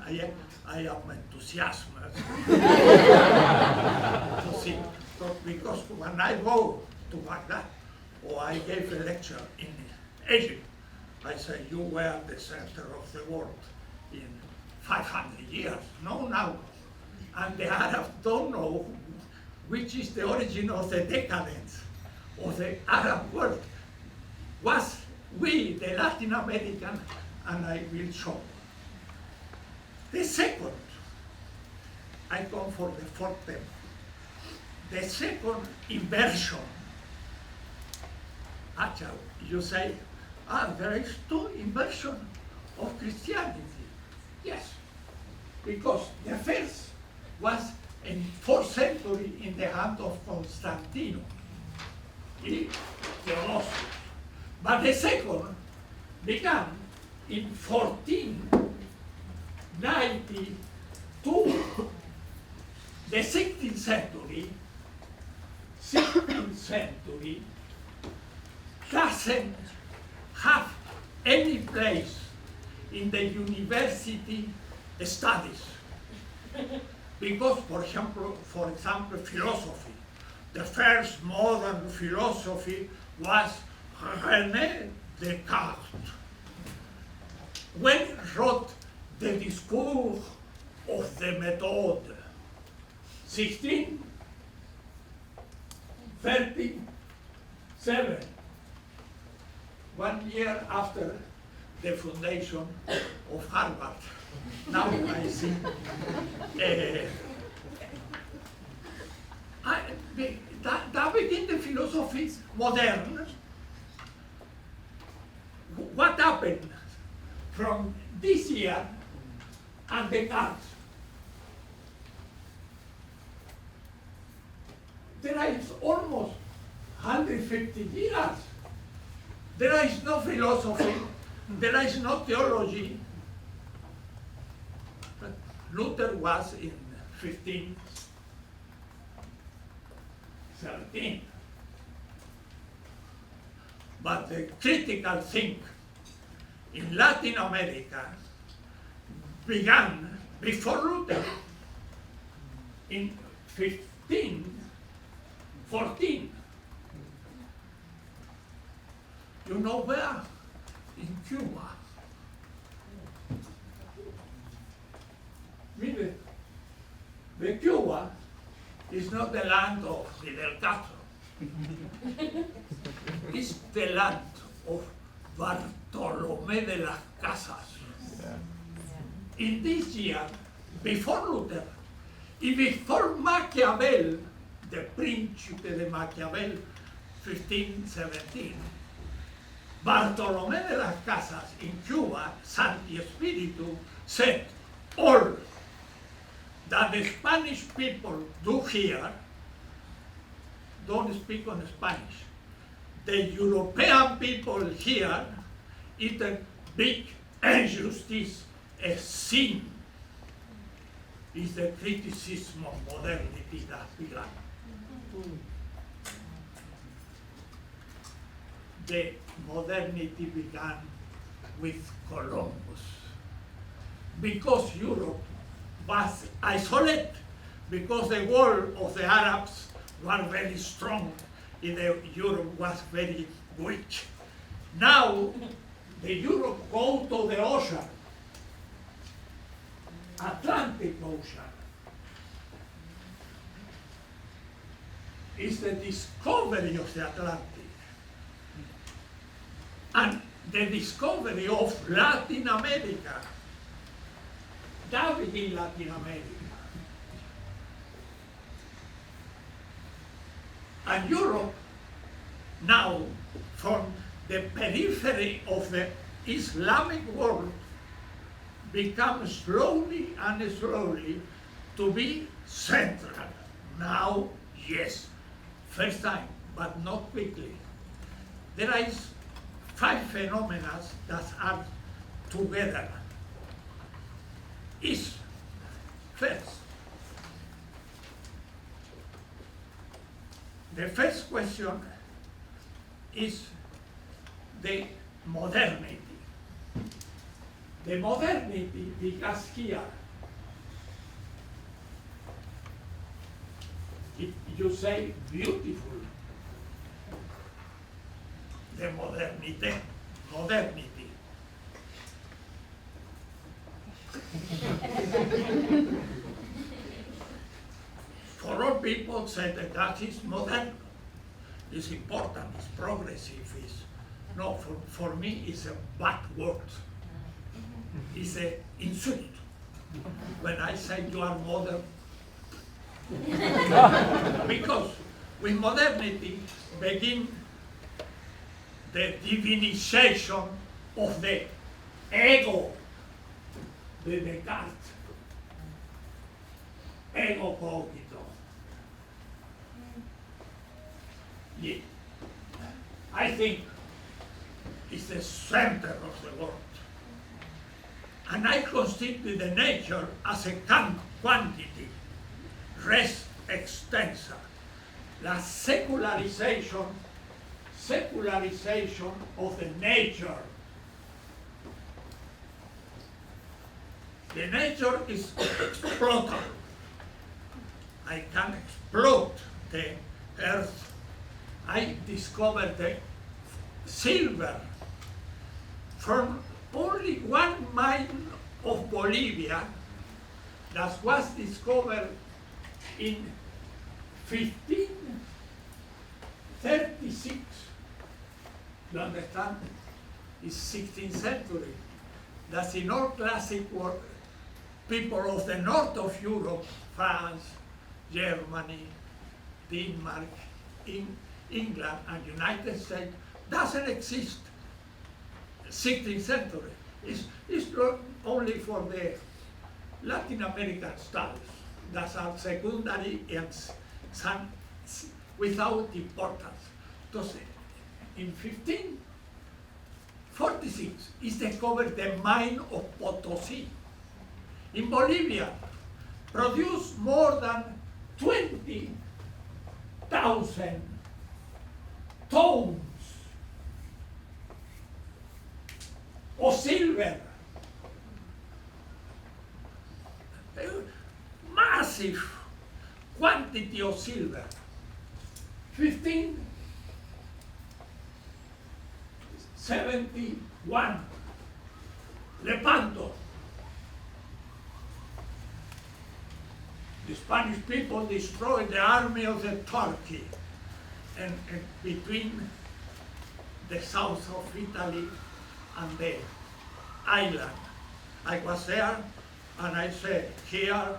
I am enthusiastic to see, because when I go to Baghdad, or I gave a lecture in Egypt, I say, you were the center of the world in 500 years, no now. And the Arabs don't know which is the origin of the decadence of the Arab world. Was we, the Latin American, and I will show. The second, I come for the fourth term. the second inversion. Actually, you say, there is two inversion of Christianity. Yes, because the first was in 4th century in the hand of Constantino, Theological. But the second began in 1492. The 16th century doesn't have any place in the university studies. Because, for example, philosophy, the first modern philosophy was René Descartes. When he wrote the Discours of the Methode, 1637, 1 year after the foundation of Harvard. Now I see. That begin the philosophy modern. What happened from this year and Descartes? There is almost 150 years. There is no philosophy, there is no theology. Luther was in 1513. But the critical thing in Latin America began before Luther in 1514. You know where? In Cuba. Mire, the Cuba is not the land of Fidel Castro. It's the land of Bartolomé de las Casas. In this year, before Luther, and before Machiavel, the Príncipe de Machiavel, 1517, Bartolomé de las Casas in Cuba, Santi Espíritu, said, all that the Spanish people do here, don't speak on Spanish. The European people here, it's a big injustice, a sin. It's the criticism of modernity that began. The modernity began with Columbus. Because Europe was isolated, because the world of the Arabs were very strong, and Europe was very weak. Now, the Europe go to the ocean, Atlantic Ocean. It's the discovery of the Atlantic. And the discovery of Latin America. That began Latin America. And Europe now, from the periphery of the Islamic world, becomes slowly and slowly to be central. Now, yes, first time, but not quickly. There is 5 phenomena that are together. Is first, the first question is the modernity. The modernity because here, if you say beautiful, the modernity. For all people say that is modern, it's important, it's progressive, no, for me it's a bad word. It's an insult. When I say you are modern, Because with modernity begin the divinization of the ego, the Descartes, ego cogito. Yeah. I think it's the center of the world. And I constitute the nature as a quantity, res extensa, la secularization of the nature. The nature is explodable. I can explode the earth. I discovered the silver from only one mine of Bolivia that was discovered in 1536. You understand? It's 16th century. That's in all classic work. People of the north of Europe, France, Germany, Denmark, England, and United States, doesn't exist. 16th century. It's not only for the Latin American studies that are secondary and some without importance. Entonces, in 1546 is discovered the mine of Potosí. In Bolivia, produced more than 20,000 tons of silver. A massive quantity of silver. 1571. Lepanto. The Spanish people destroyed the army of the Turkey and between the south of Italy and the island. I was there and I said, here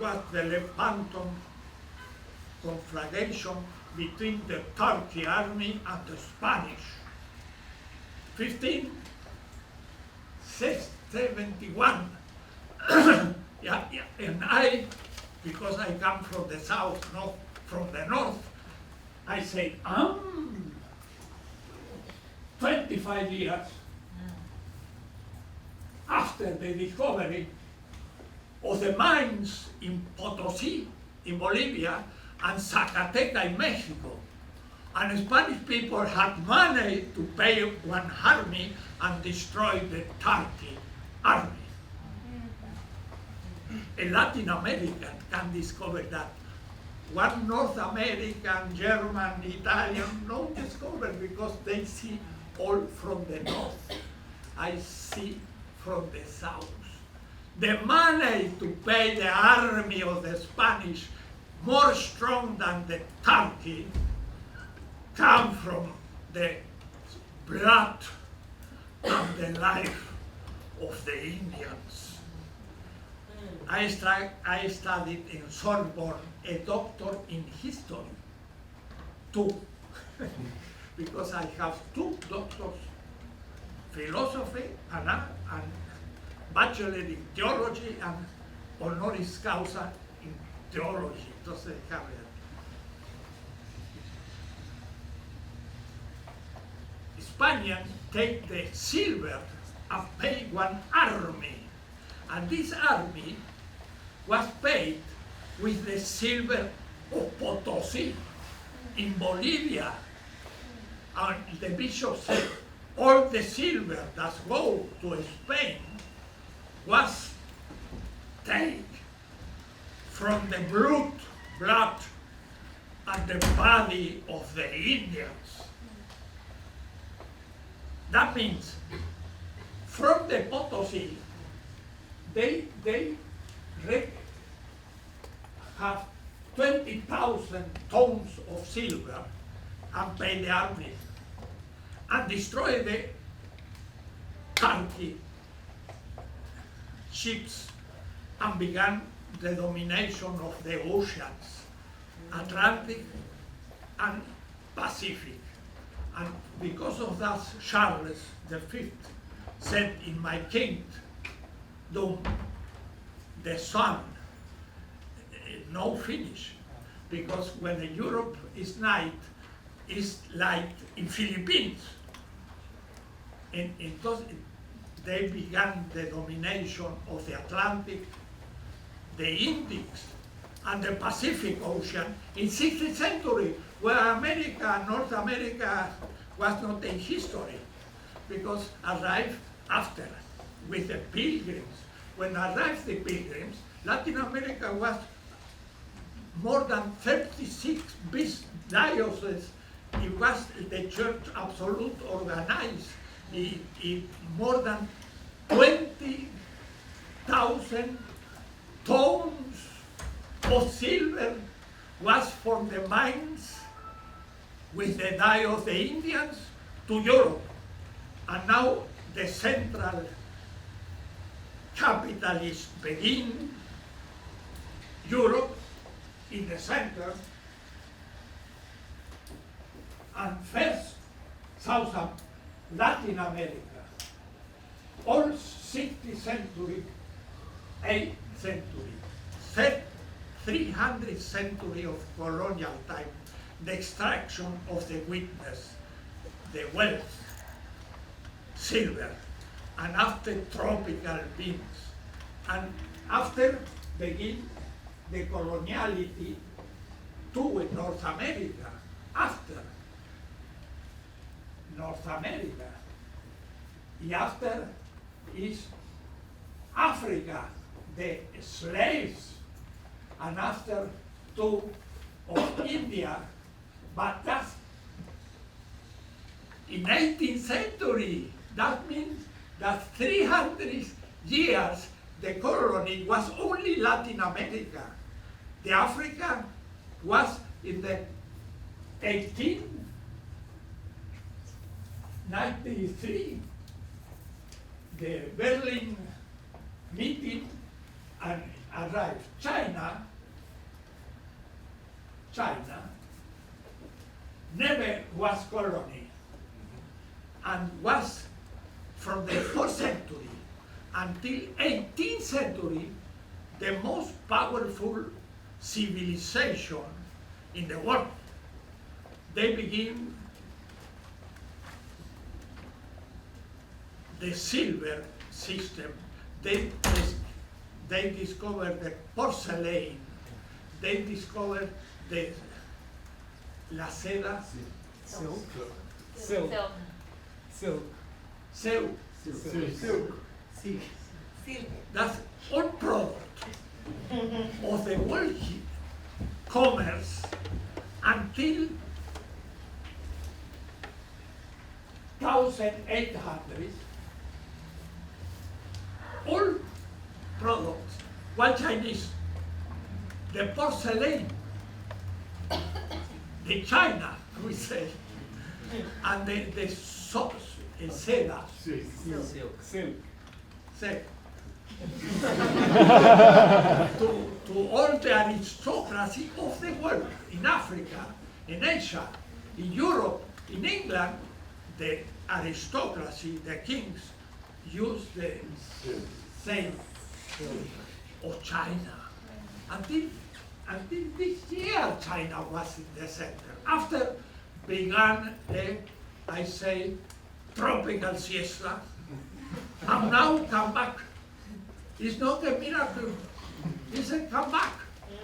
was the Lepanto conflagration between the Turkey army and the Spanish. 1571. And I, because I come from the south, not from the north, I say, 25 years after the discovery of the mines in Potosí, in Bolivia, and Zacatecas in Mexico. And Spanish people had money to pay one army and destroy the Turkey army. A Latin American can discover that. One North American, German, Italian, no discover because they see all from the north. I see from the south. The money to pay the army of the Spanish, more strong than the Turkey, come from the blood and the life of the Indians. I studied in Sorbonne, a doctor in history, two, because I have two doctors, philosophy and bachelor in theology and honoris causa in theology. Entonces, Spaniards take the silver and pay one army. And this army was paid with the silver of Potosí in Bolivia. And the bishop said, all the silver that go to Spain was taken from the blood and the body of the Indians. That means from the Potosí, they have 20,000 tons of silver and pay the army and destroy the Turkey ships and began the domination of the oceans, Atlantic and Pacific. And because of that, Charles V said in my kingdom, the sun, no finish. Because when Europe is night, it's light in Philippines. And they began the domination of the Atlantic, the Indic, and the Pacific Ocean in 16th century, where North America was not in history, because arrived after with the Pilgrims. When arrived the Pilgrims, Latin America was more than 36 dioceses. It was the church absolute organized. More than 20,000 tons of silver was from the mines with the dye of the Indians to Europe. And now the central capitalists begin, Europe in the center, and first Latin America, all 16th century, 8th century, 300th century of colonial time, the extraction of the witness, the wealth, silver, and after tropical beans, and after begin the coloniality to North America, after North America, and after is Africa, the slaves, and after to of India, but that's in 19th century. That means that 300 years the colony was only Latin America. The Africa was in the 1893, the Berlin meeting, and arrived China never was colony, and was from the 4th century until 18th century the most powerful civilization in the world. They begin the silver system. They discovered the porcelain. They discovered la seda, Silk. That's all product of the world commerce until 1800. All products were Chinese. The porcelain, the China, we say, and the sauce, seda, silk. to all the aristocracy of the world, in Africa, in Asia, in Europe, in England, the aristocracy, the kings, used the same of China. Until this year, China was in the center. After began I say, tropical siesta, and now come back. It's not a miracle, it's a comeback.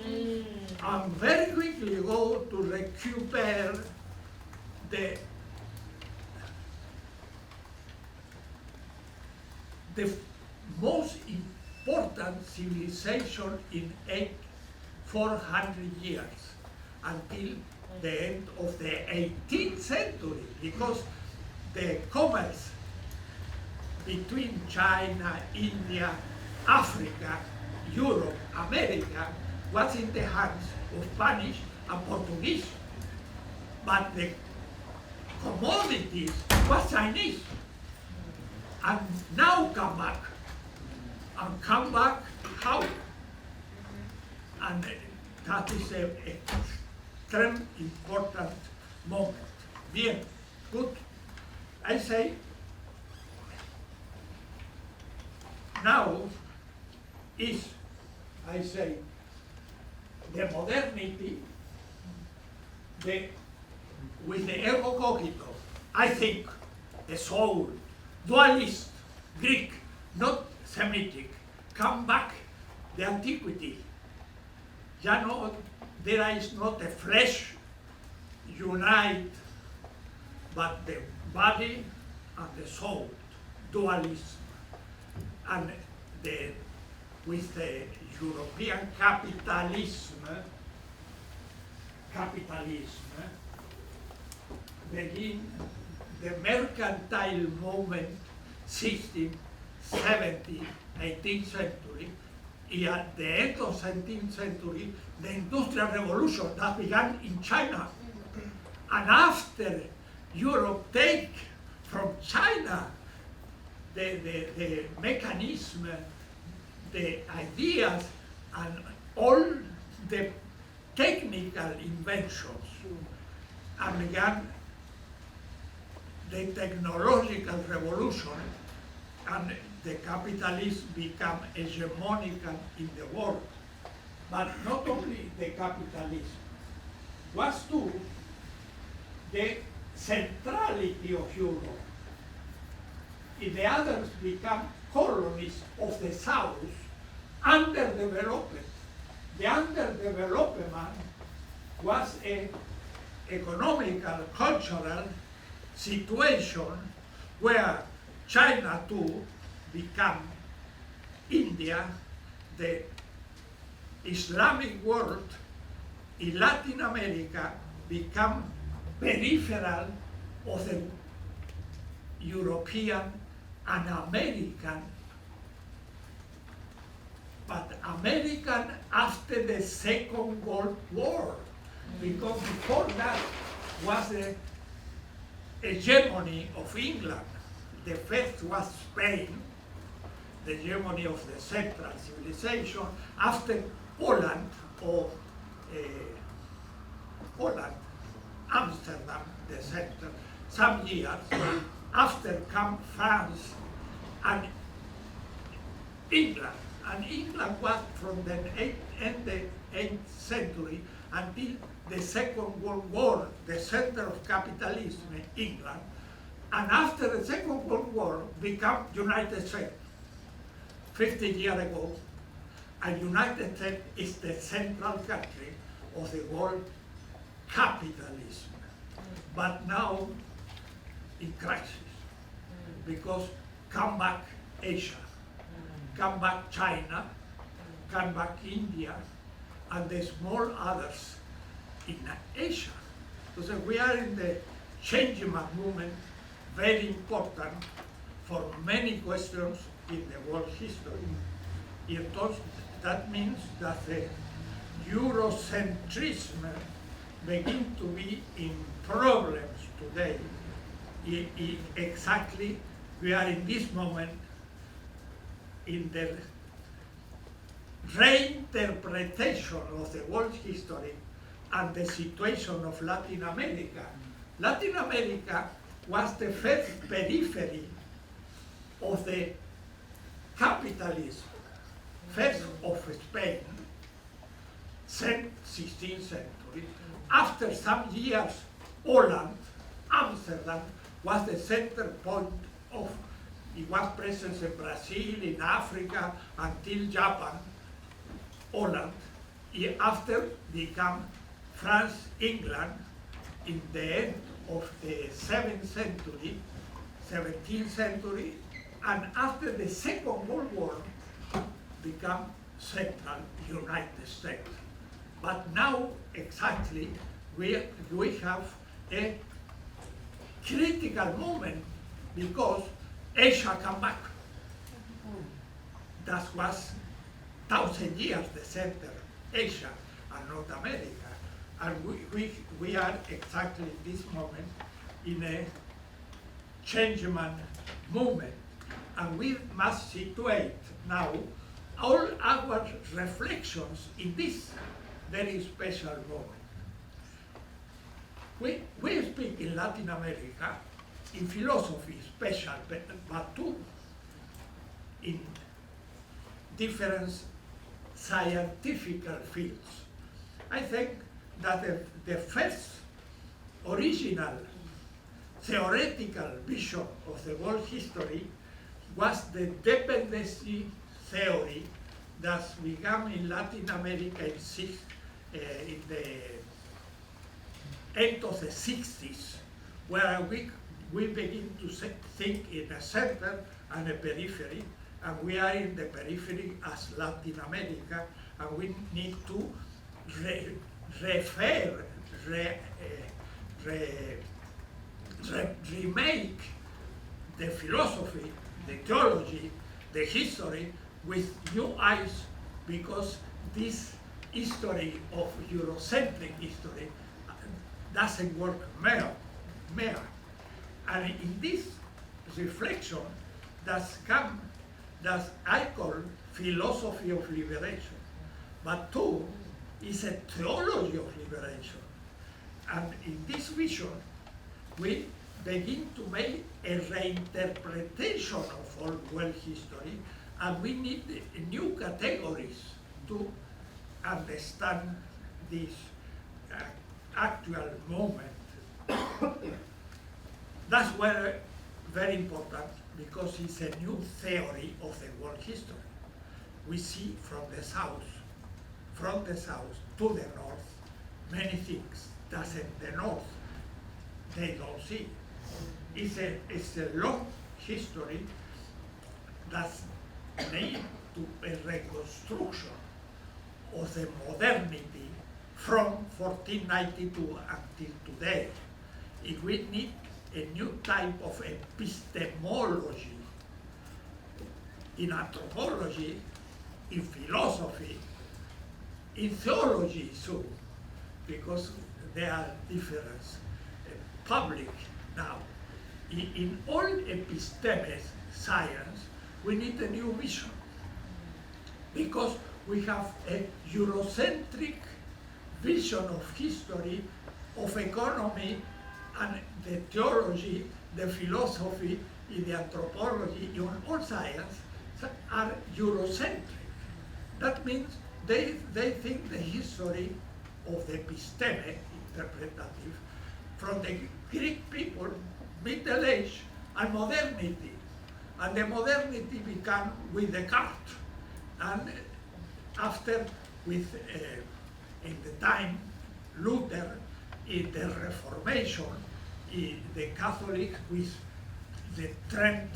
And very quickly go to recuperate the most important civilization in 400 years until the end of the 18th century, because the commerce between China, India, Africa, Europe, America was in the hands of Spanish and Portuguese. But the commodities was Chinese. And now come back. And come back how? And that is a extremely important moment. Bien, good. I say, now is, I say, the modernity, with the ergo cogito, I think, the soul, dualist, Greek, not Semitic, come back the antiquity. Ya no, there is not a flesh unite, but the body and the soul, dualism. And with the European capitalism begin the mercantile movement, 16th, 17th, 18th century, and at the end of 17th century, the Industrial Revolution that began in China. And after Europe take from China the mechanism, the ideas, and all the technical inventions, and began the technological revolution, and the capitalism became hegemonical in the world. But not only the capitalism, was too the centrality of Europe. If the others become colonies of the South, underdeveloped. The underdevelopment was an economical, cultural situation where China too became India, the Islamic world in Latin America become peripheral of the European and American, but American after the Second World War, because before that was the hegemony of England. The first was Spain, the hegemony of the Central civilization, after Holland, or Holland, Amsterdam, the center, some years, after come France and England. And England was from the 8th century until the Second World War, the center of capitalism in England. And after the Second World War, became United States. 50 years ago, and United States is the central country of the world capitalism. But now in crisis, because come back Asia, come back China, come back India, and the small others in Asia. So we are in the changing movement, very important for many questions in the world history. Entonces, that means that the Eurocentrism begin to be in problems today. Exactly, we are in this moment in the reinterpretation of the world history and the situation of Latin America. Latin America was the first periphery of the capitalism, first of Spain, 16th century. After some years, Holland, Amsterdam was the center point of, it was present in Brazil, in Africa, until Japan, Holland. After became France, England, in the end of the 7th century, 17th century, and after the Second World War, become Central United States. But now, exactly, we have a critical moment because Asia come back. That was 1,000 years, the center, Asia and North America. And we are exactly in this moment in a changement movement. And we must situate now all our reflections in this very special moment. We speak in Latin America, in philosophy special, but too in different scientific fields. I think that the first original theoretical vision of the world history was the dependency theory that began in Latin America in the end of the 60s, where we begin to think in a center and a periphery, and we are in the periphery as Latin America, and we need to remake the philosophy, the theology, the history with new eyes, because this history of Eurocentric history doesn't work mere. And in this reflection that I call philosophy of liberation, but too is a theology of liberation. And in this vision, we begin to make a reinterpretation of all world history, and we need new categories to understand this actual moment. That's very important, because it's a new theory of the world history. We see from the south to the north, many things that in the north they don't see. It's a long history that's made to a reconstruction of the modernity from 1492 until today. If we need a new type of epistemology in anthropology, in philosophy, in theology too, because there are different public now. In all epistemic science, we need a new vision, because we have a Eurocentric vision of history, of economy, and the theology, the philosophy, in the anthropology, in all science are Eurocentric. That means they think the history of the episteme, interpretative, from the Greek people, Middle Age, and modernity. And the modernity began with Descartes, and after with, in the time, Luther, in the Reformation, in the Catholic with the Trent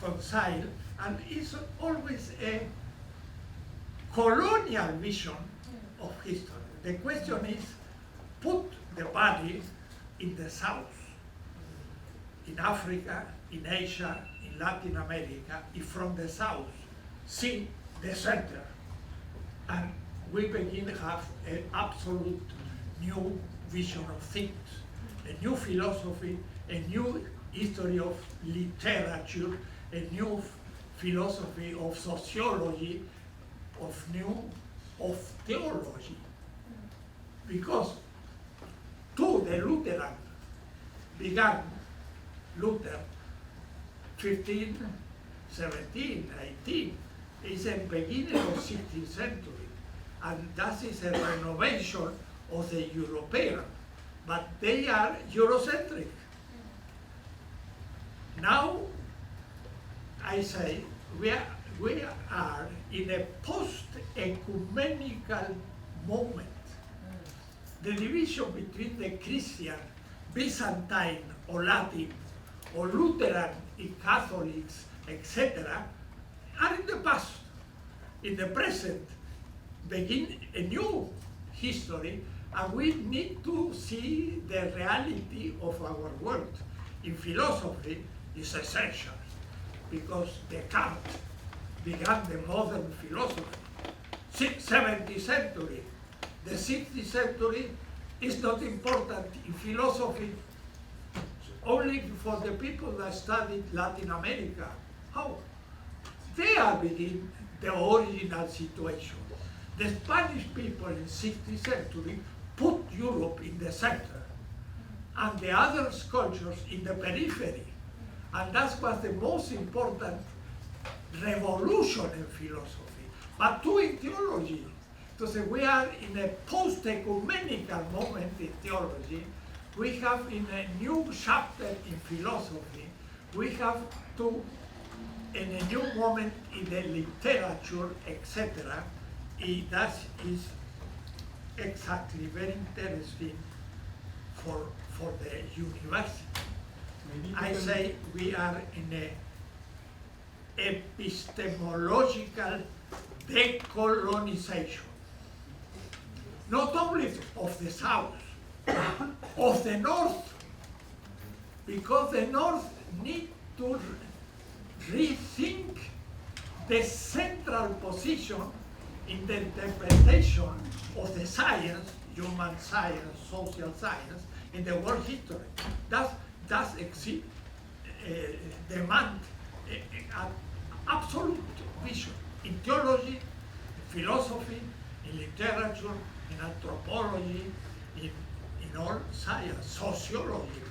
Concile, and it's always a colonial vision of history. The question is, put the body in the south, in Africa, in Asia, in Latin America, if from the south, see the center, and we begin to have an absolute new vision of things, a new philosophy, a new history of literature, a new philosophy of sociology, of theology. Because to the Lutheran began Luther 15, 17, 18, is a beginning of 16th century, and that is a renovation of the European, but they are Eurocentric. Now, I say, we are in a post-ecumenical moment. The division between the Christian, Byzantine, or Latin, or Lutheran, Catholics, etc., are in the past. In the present, begin a new history, and we need to see the reality of our world. In philosophy, is essential, because Descartes began the modern philosophy. 17th century, the 60th century is not important in philosophy, only for the people that studied Latin America. How? They are beginning the original situation. The Spanish people in 16th century put Europe in the center and the other cultures in the periphery. And that was the most important revolution in philosophy, but too in theology. So we are in a post-ecumenical moment in theology. We have in a new chapter in philosophy. We have to, in a new moment in the literature, etc. That is exactly very interesting for the university. I say we are in a epistemological decolonization, not only of the South, of the North, because the North need to rethink the central position in the interpretation of the science, human science, social science, in the world history. Does exist, demand an absolute vision in theology, in philosophy, in literature, in anthropology, in all science, sociology.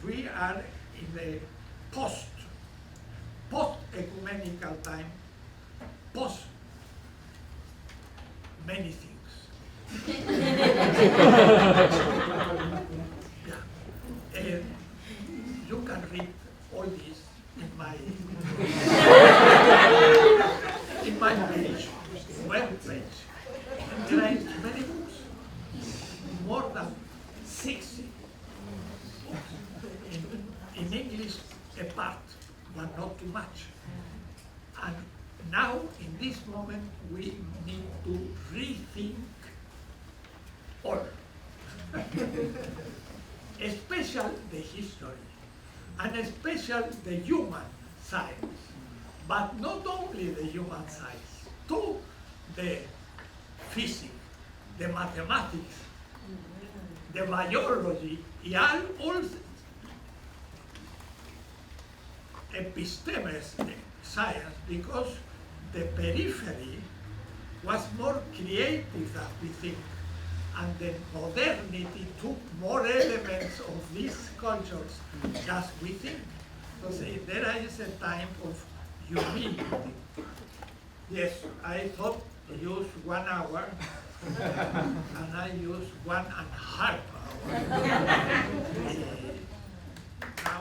We are in the post-ecumenical time, post many things. Yeah. You can read all this in my page, web page. And there are many books, more than 60. In English, a part, but not too much. And now, in this moment, we need to rethink all, especially the history, and especially the human science, but not only the human science, too the physics, the mathematics, the biology, all epistemes science, because the periphery was more creative than we think, and the modernity took more elements of these cultures than we think. So there is a time of humility. Yes, I thought I used 1 hour, and I used 1.5 hours. Now,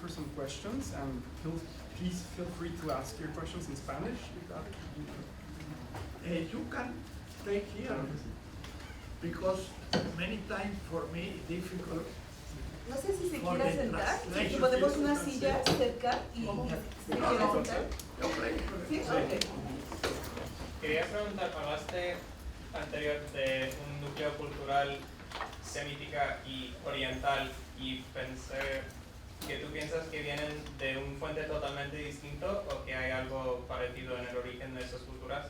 for some questions, and please feel free to ask your questions in Spanish. You can take here, because many times for me it's difficult. No sé si se quiera sentar, si ponemos una silla cerca y se quiera sentar. ¿Sí? Okay. Quería preguntar, hablaste anterior de un núcleo cultural semítica y oriental, y pensé que tú piensas que vienen de un fuente totalmente distinto o que hay algo parecido en el origen de esas culturas.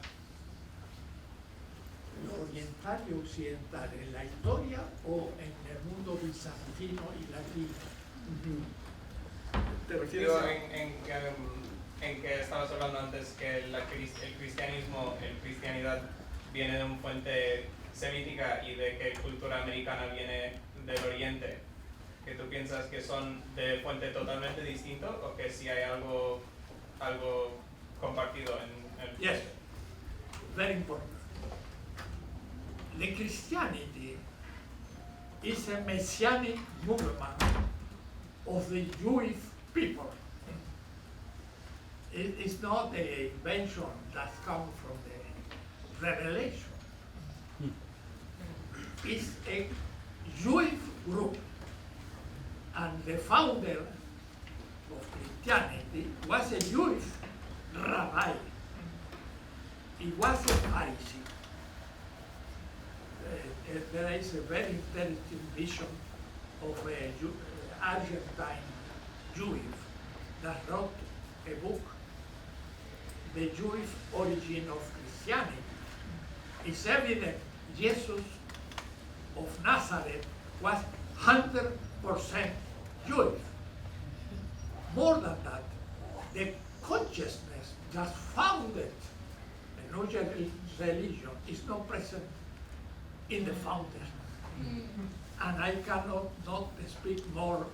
Oriental y occidental, en la historia o en el mundo bizantino y latino. ¿Te refieres en que estabas hablando antes que el cristianidad viene de una fuente semítica y de que cultura americana viene del oriente? ¿Que tú piensas que son de fuente totalmente distinto o que sí hay algo compartido en el... Yes, very important. The Christianity is a messianic movement of the Jewish people. It is not an invention that comes from the revelation. It's a Jewish group. And the founder of Christianity was a Jewish rabbi. He was a Pharisee. There is a very interesting vision of an Argentine Jew that wrote a book, The Jewish Origin of Christianity. It's evident Jesus of Nazareth was 100% Jewish. More than that, the consciousness that founded a new religion is not present in the founder. And I cannot not speak more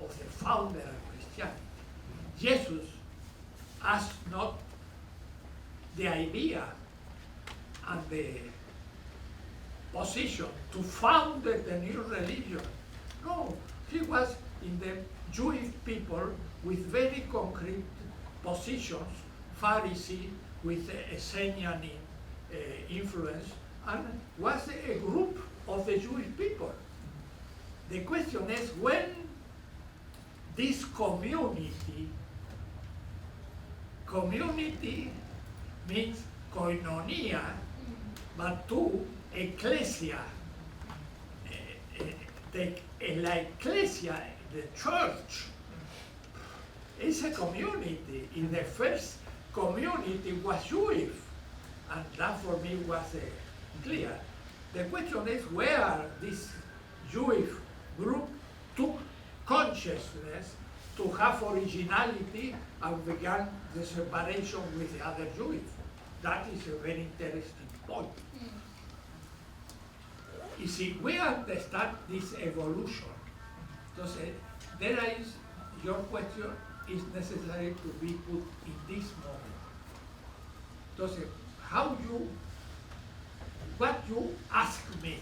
of the founder of Christianity. Jesus has not the idea and the position to found the new religion. No, he was in the Jewish people with very concrete positions, Pharisee with Essenian influence, and was a group of the Jewish people. The question is when this community means koinonia, but to ecclesia, la ecclesia, the church, is a community. In the first community was Jewish, and that for me was clear. The question is where this Jewish group took consciousness to have originality and began the separation with the other Jews. That is a very interesting point. You see, we understand this evolution. Entonces, there is, your question is necessary to be put in this moment. Entonces, what you ask me,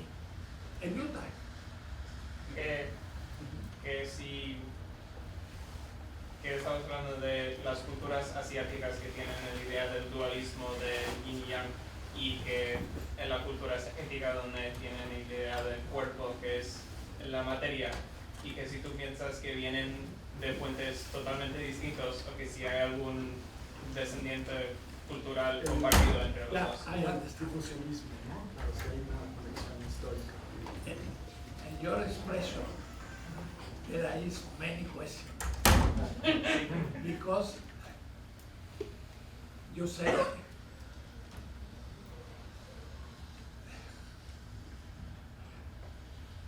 a new time. Que estamos hablando de las culturas asiáticas que tienen la idea del dualismo de yin y yang, y que en la cultura asiática donde tienen la idea del cuerpo que es la materia, y que si tú piensas que vienen de fuentes totalmente distintos o que si hay algún descendiente cultural compartido entre los dos. Hay Distribucionismo, ¿no? Claro, si hay una conexión histórica. In your expression, there is many questions. Because you say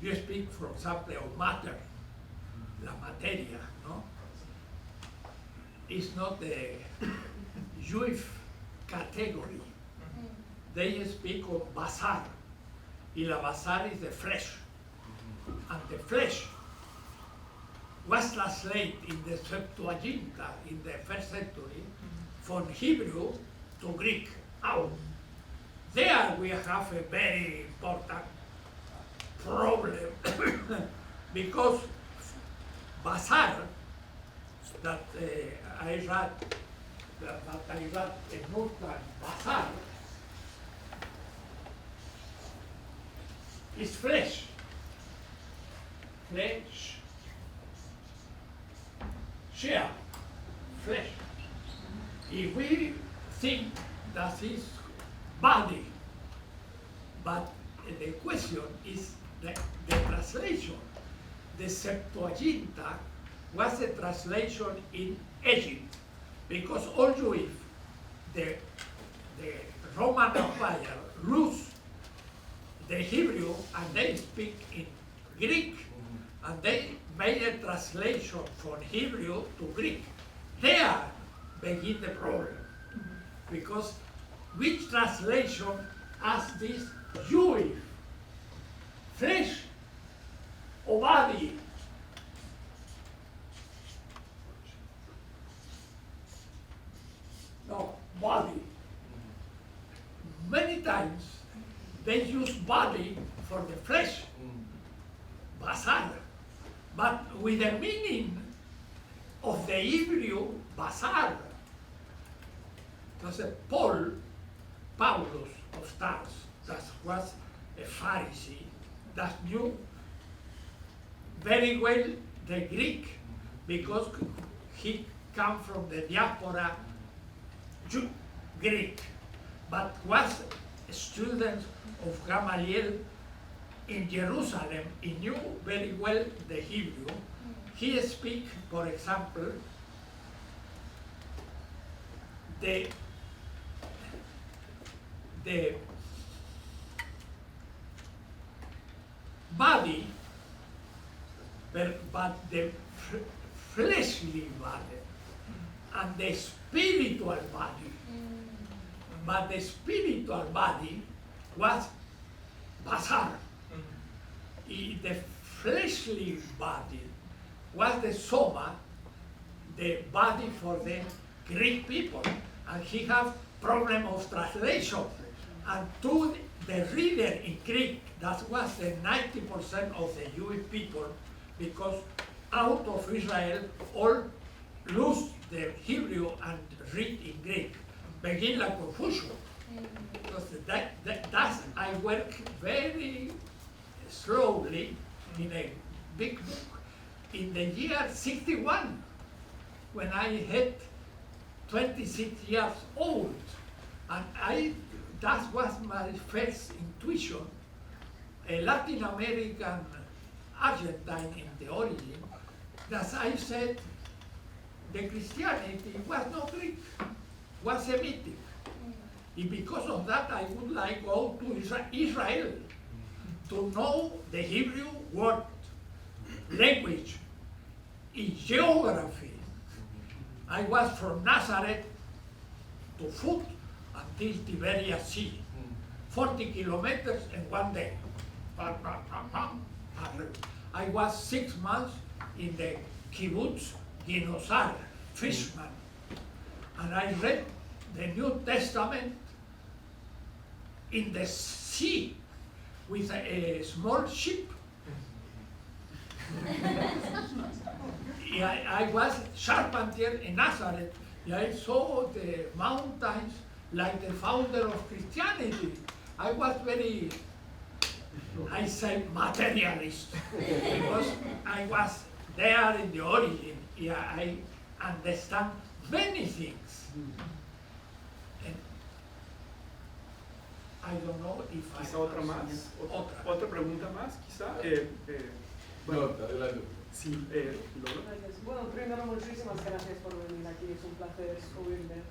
you speak, for example, of matter, la materia, no? It's not the Jewish category. They speak of basar, y la basar is the flesh, and the flesh was translated in the Septuaginta in the first century from Hebrew to Greek. Out. There we have a very important problem because basar that I read a book like basar is flesh. Share, flesh. If we think that is body, but the question is the translation. The Septuaginta was a translation in Egypt, because all Jews, the Roman Empire, lose the Hebrew and they speak in Greek, and they made a translation from Hebrew to Greek. There begin the problem, because which translation has this Jewish flesh or body? No, body. Many times they use body for the flesh, basar, but with the meaning of the Hebrew basar. Entonces, Paulus of Tarsus, that was a Pharisee, that knew very well the Greek, because he came from the diaspora Greek, but was a student of Gamaliel in Jerusalem. He knew very well the Hebrew. He speaks, for example, the body, but the fleshly body and the spiritual body. But the spiritual body was bazar. The fleshly body was the soma, the body for the Greek people. And he have problem of translation. And to the reader in Greek, that was the 90% of the Jewish people, because out of Israel all lose the Hebrew and read in Greek, begin like confusion. Because that's, I work very slowly in a big book. In the year 61, when I had 26 years old, and that was my first intuition, a Latin American Argentine in the origin, that I said the Christianity was not Greek, was Semitic. And because of that, I would like to go to Israel to know the Hebrew word, language, in geography. I was from Nazareth to foot until Tiberias Sea, 40 kilometers in one day. I was 6 months in the kibbutz Ginosar, fisherman, and I read the New Testament in the sea with a small ship. I was charpentier in Nazareth. I saw the mountains like the founder of Christianity. I was very, I say, materialist, because I was there in the origin. I understand many things. And I don't know if Quizá otra más, otra pregunta más, quizá. Bueno, No, adelante. sí, Lola. Gracias. Bueno, primero muchísimas gracias por venir aquí, es un placer oírme.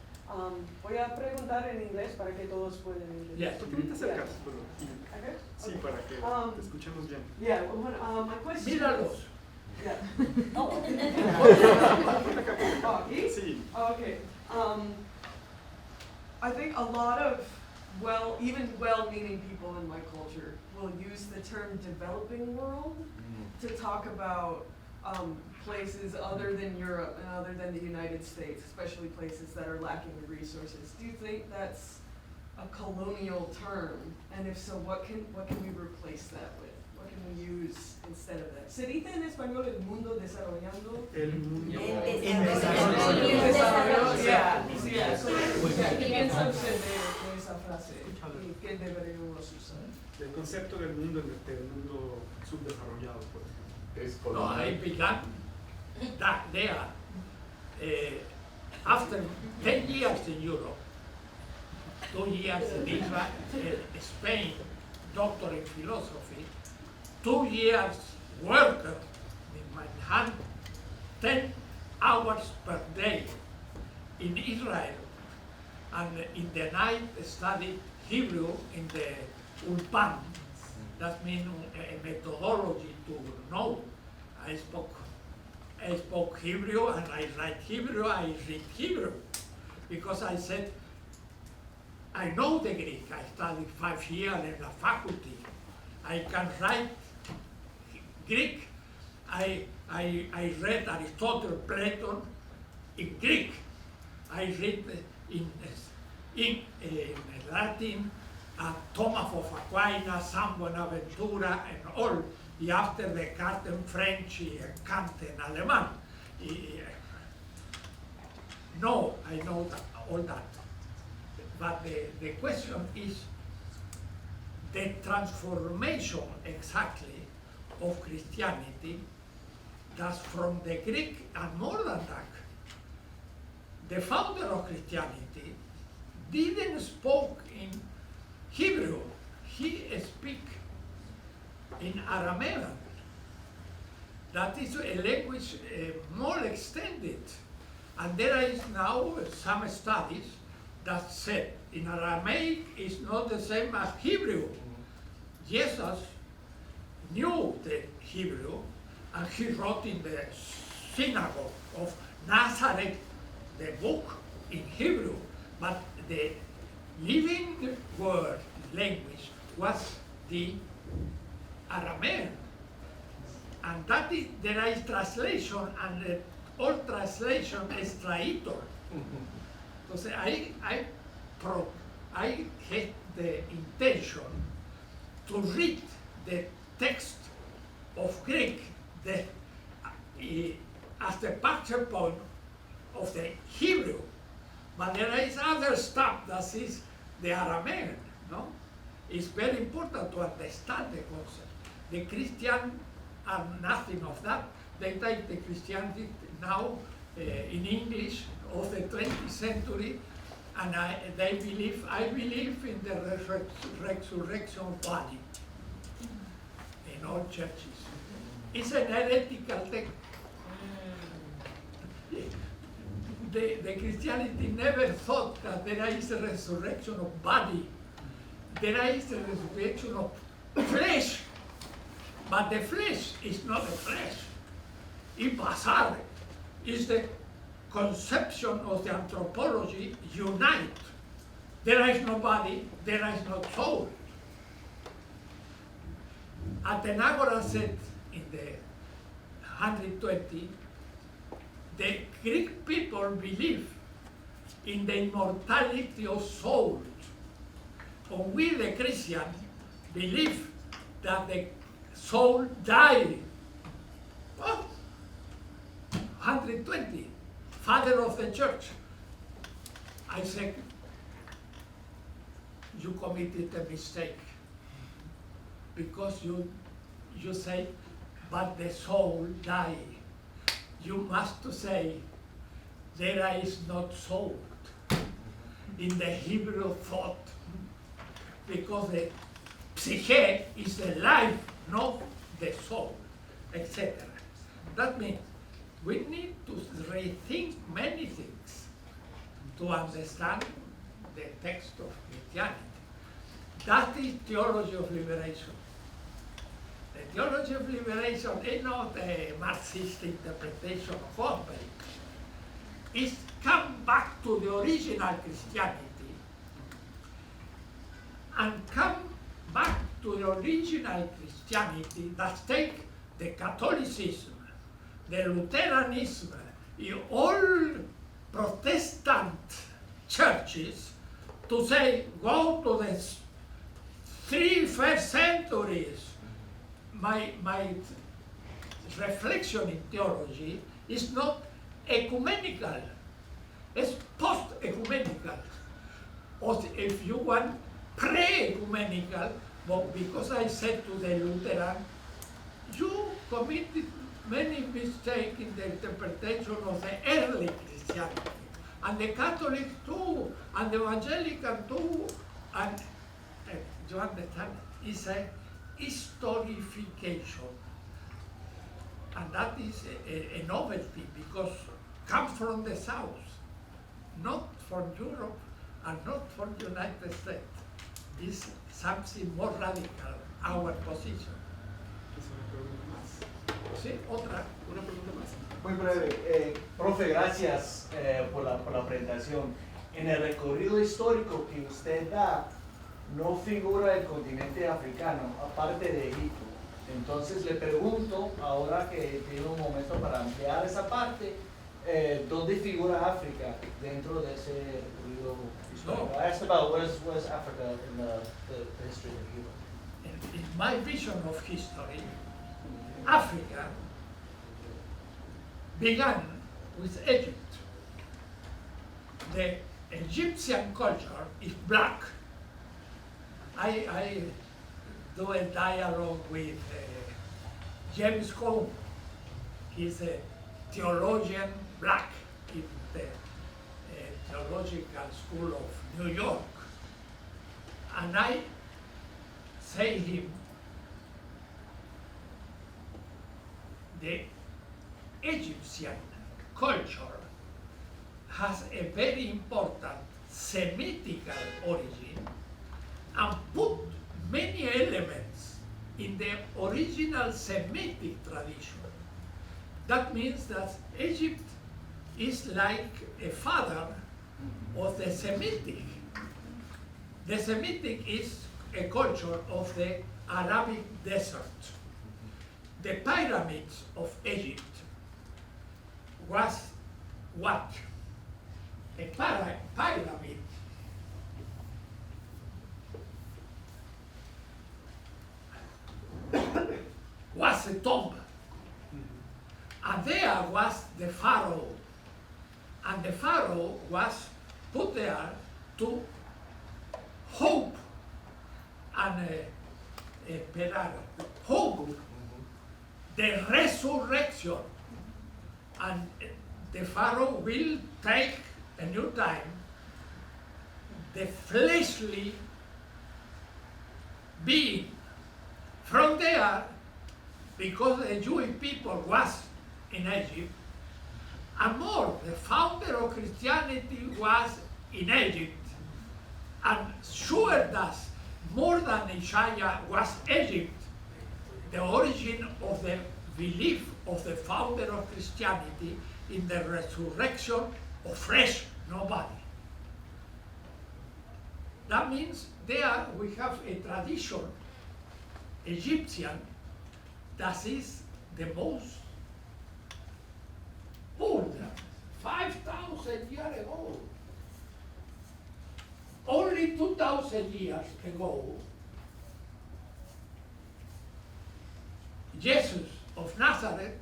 Voy a preguntar en inglés para que todos puedan entender. ¿Por qué no te acercas, Lola? Okay? Sí, Okay. para que te escuchemos bien. Yeah, well, my question Míralos. is... Yeah. Oh, aquí? Sí. Okay. I think a lot of even well-meaning people in my culture will use the term developing world to talk about places other than Europe and other than the United States, especially places that are lacking in resources. Do you think that's a colonial term? And if so, what can we replace that with? What can we use instead of that? ¿Se dice en español el mundo desarrollando? El mundo. El desarrollo. Yeah. ¿Qué piensa usted de esa frase? ¿Y qué deberíamos usar? El concepto del mundo subdesarrollado, por ejemplo. No, I began that there. After 10 years in Europe, 2 years in Israel, Spain, doctor in philosophy, 2 years worker in my hand, 10 hours per day in Israel, and in the night studied Hebrew in the Ulpan. That means a methodology to know. I spoke Hebrew and I write Hebrew, I read Hebrew. Because I said, I know the Greek, I studied 5 years in the faculty. I can write Greek. I read Aristotle, Plato in Greek. I read in Latin, Thomas of Aquina, San Buenaventura, and all. After Descartes in French, Kant in Alemán. No, I know all that. But the question is the transformation exactly of Christianity, that's from the Greek and more than that. The founder of Christianity didn't spoke in Hebrew, he speak in Aramaic. That is a language more extended. And there is now some studies that said in Aramaic is not the same as Hebrew. Jesus knew the Hebrew, and he wrote in the synagogue of Nazareth the book in Hebrew, but the living word language was the Aramean. And that is, there is translation, and the old translation is traitor. Entonces, I had the intention to read the text of Greek as the departure point of the Hebrew, but there is other stuff that is the Aramean, no? It's very important to understand the concept. The Christian are nothing of that. They take the Christianity now in English of the 20th century, and I believe in the resurrection body in all churches. It's an heretical thing. The Christianity never thought that there is a resurrection of body. There is a resurrection of flesh. But the flesh is not the flesh. It's basar. It's the conception of the anthropology unite. There is no body, there is no soul. Athenagoras said in the 120, the Greek people believe in the immortality of souls. And we, the Christians, believe that the soul died. Well, 120, father of the church. I said, you committed a mistake because you say, but the soul died. You must say, there is not soul in the Hebrew thought, because the psyche is the life, not the soul, etc. That means we need to rethink many things to understand the text of Christianity. That is theology of liberation. The theology of liberation is not a Marxist interpretation of company. It's come back to the original Christianity and come back to the original Christianity that take the Catholicism, the Lutheranism, all Protestant churches to say, go to the 3 first centuries. My reflection in theology is not ecumenical, it's post-ecumenical, or if you want, pre-ecumenical, but because I said to the Lutheran, you committed many mistakes in the interpretation of the early Christianity, and the Catholic too, and the Evangelical too, and you understand, it's a historification. And that is a novelty because comes from the South, not from Europe and not from the United States. It's something more radical, our position. Sí, otra. Una pregunta más. Muy breve. Profe, gracias por la presentación. En el recorrido histórico que usted da, no figura el continente africano, aparte de Egipto. Entonces le pregunto, ahora que tiene un momento para ampliar esa parte, ¿dónde figura África dentro de ese recorrido histórico? I asked about where's Africa in the history of Europe. In my vision of history, Africa began with Egypt. The Egyptian culture is black. I do a dialogue with James Cone. He's a theologian, black, in the Theological School of New York. And I say him, the Egyptian culture has a very important Semitical origin and put many elements in the original original Semitic tradition. That means that Egypt is like a father of the Semitic. The Semitic is a culture of the Arabic desert. The pyramids of Egypt was what? A pyramid was a tomb. And there was the pharaoh. And the pharaoh was put there to hope and hope the resurrection. And the pharaoh will take a new time the fleshly being. From there, because the Jewish people was in Egypt, and more, the founder of Christianity was in Egypt, and sure that more than Isaiah was Egypt, the origin of the belief of the founder of Christianity in the resurrection of flesh, no body. That means there we have a tradition, Egyptian, that is the most old, 5,000 years ago. Only 2,000 years ago, Jesus of Nazareth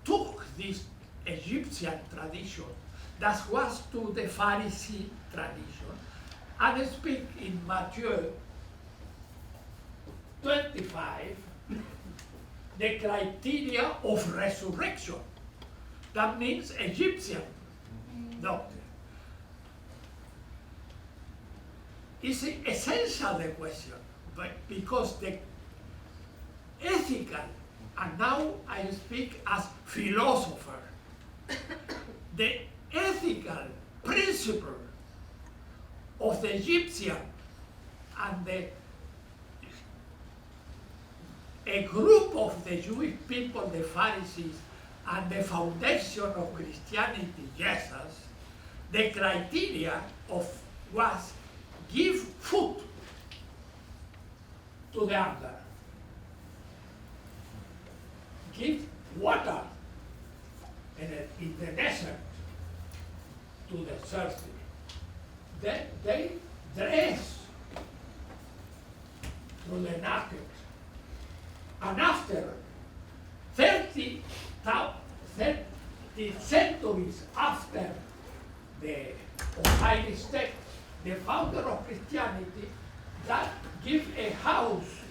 took this Egyptian tradition that was to the Pharisee tradition and speak in Matthew 25 the criteria of resurrection. That means Egyptian doctrine. It's essential the question, but because the ethical, and now I speak as philosopher, the ethical principle of the Egyptian and a group of the Jewish people, the Pharisees, and the foundation of Christianity, Jesus, the criteria was give food to the hunger, give water in the desert to the thirsty. Then they dress to the naked. And after 30 centuries after the United States, the founder of Christianity, that give a house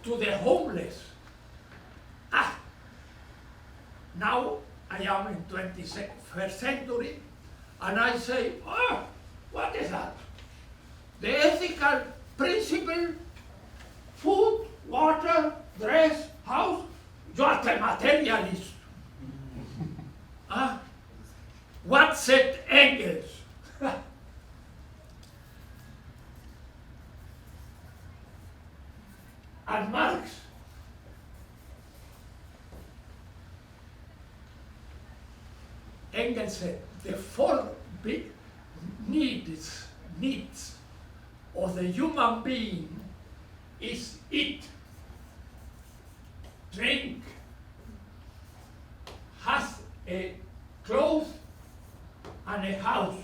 to the homeless. Now I am in 21st century, and I say, what is that? The ethical principle, food, water, dress, house, you are the materialist. What said Engels? And Marx. Engels said the four big needs of the human being is eat, drink, has a clothes and a house.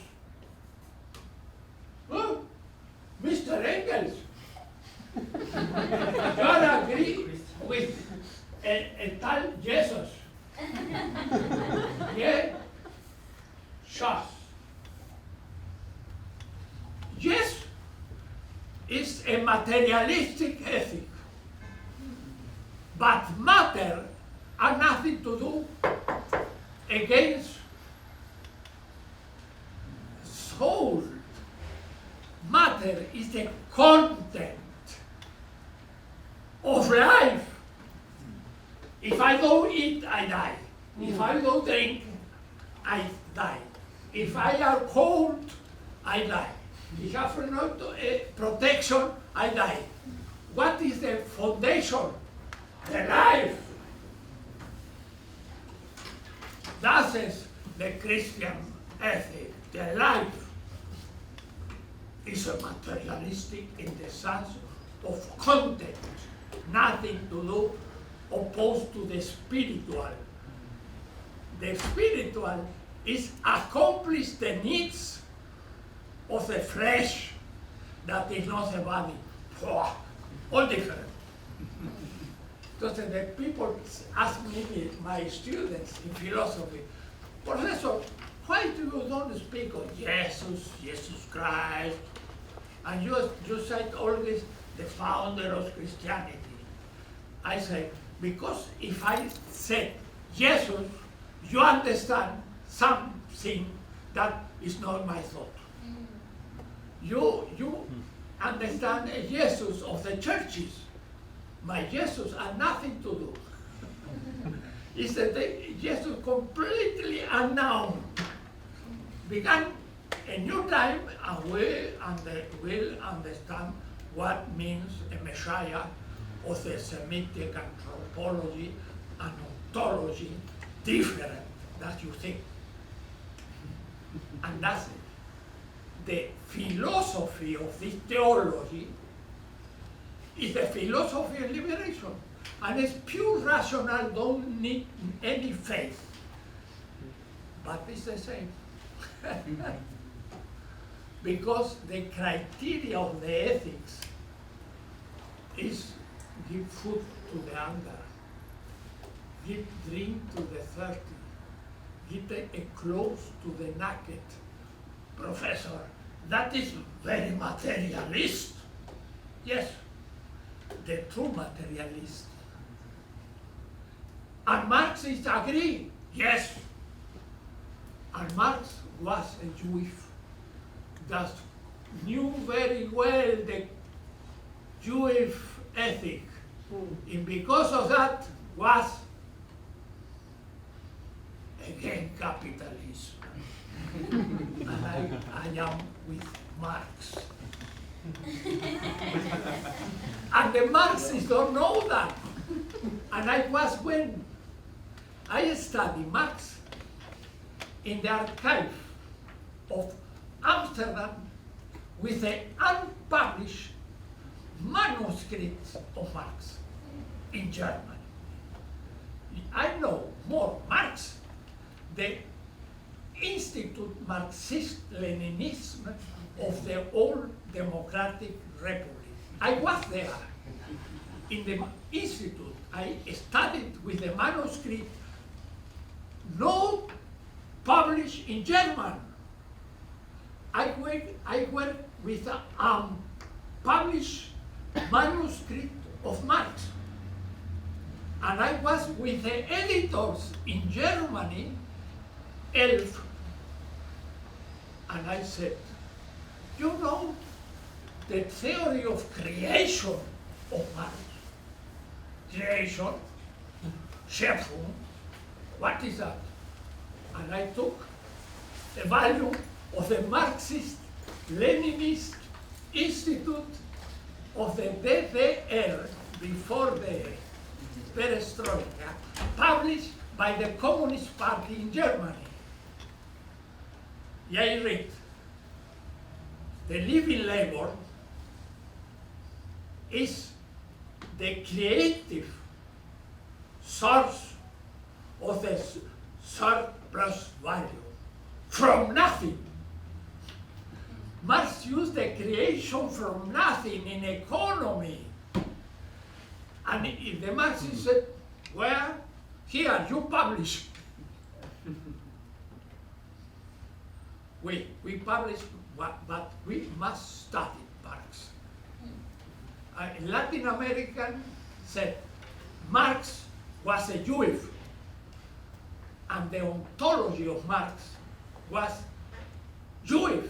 Oh, Mr. Engels, you agree with a tal Jesus? Yeah? Sure. Yes, is a materialistic ethic, but matter has nothing to do against soul. Matter is the content of life. If I don't eat, I die. If I don't drink, I die. If I am cold, I die. If you have no protection, I die. What is the foundation? The life. That is the Christian ethic. The life is a materialistic in the sense of content, nothing to do opposed to the spiritual. The spiritual is accomplish the needs of the flesh that is not the body. All different. So the people ask me, my students in philosophy, Professor, why do you don't speak of Jesus Christ? And you said always the founder of Christianity. I say, because if I said Jesus, you understand something that is not my thought. You understand a Jesus of the churches. My Jesus had nothing to do. It's that Jesus completely unknown. Began a new time, and we will understand what means a Messiah of the Semitic anthropology and ontology different that you think. And that's it. The philosophy of this theology is the philosophy of liberation. And it's pure rational, don't need any faith. But it's the same. Because the criteria of the ethics is give food to the hunger, give drink to the thirsty, give a clothes to the naked. Professor, that is very materialist. Yes, the true materialist. And Marxists agree, yes. And Marx was a Jew that knew very well the Jewish ethic. And because of that was again capitalism. And I am with Marx. And the Marxists don't know that. And I was when I studied Marx in the archive of Amsterdam with the unpublished manuscripts of Marx in Germany. I know more Marx, the Institute Marxist-Leninism of the old Democratic Republic. I was there in the institute. I studied with the manuscript, no published in German. I worked with a published manuscript of Marx. And I was with the editors in Germany, Elf. And I said, you know, the theory of creation of Marx. Creation, Schöpfung, what is that? And I took a volume of the Marxist-Leninist Institute of the DDR before the perestroika, published by the Communist Party in Germany. I read, the living labor is the creative source of the surplus value from nothing. Marx used the creation from nothing in economy. And if the Marxists said, well, here, you publish. We publish, but we must study Marx. Latin American said Marx was a Jew, and the ontology of Marx was Jewish.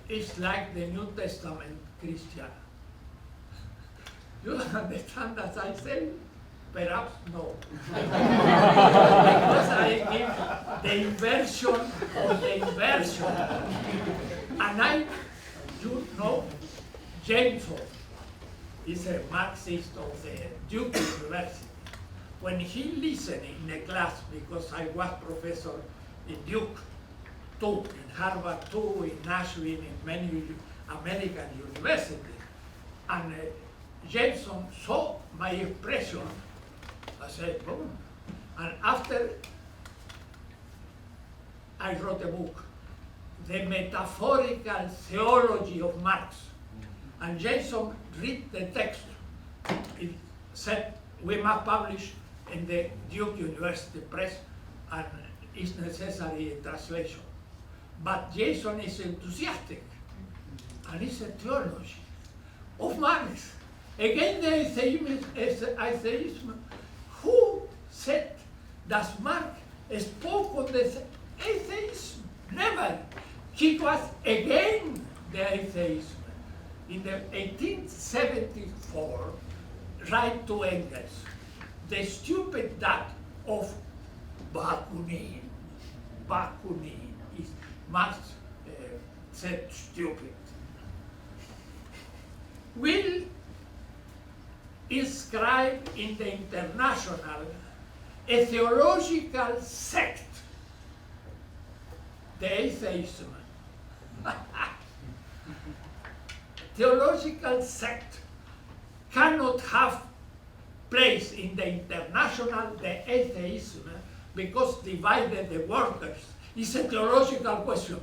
It's like the New Testament Christian. You understand that I say? Perhaps no. Because I give the inversion of the inversion. And you know, Jameson is a Marxist of the Duke University. When he listened in the class, because I was professor in Duke too, in Harvard too, in Nashville, in many American universities, and Jameson saw my expression, I said, oh. And after I wrote a book, The Metaphorical Theology of Marx, and Jameson read the text. It said, we must publish in the Duke University Press, and it's necessary a translation. But Jason is enthusiastic, and it's a theology of Marx. Again, the atheism. Who said that Marx spoke of the atheism? Never. He was again the atheism. In the 1874, write to Engels, the stupid duck of Bakunin. Bakunin is Marx said stupid. Will inscribe in the International a theological sect, the atheism. Theological sect cannot have place in the international, the atheism, because divided the workers. It's a theological question.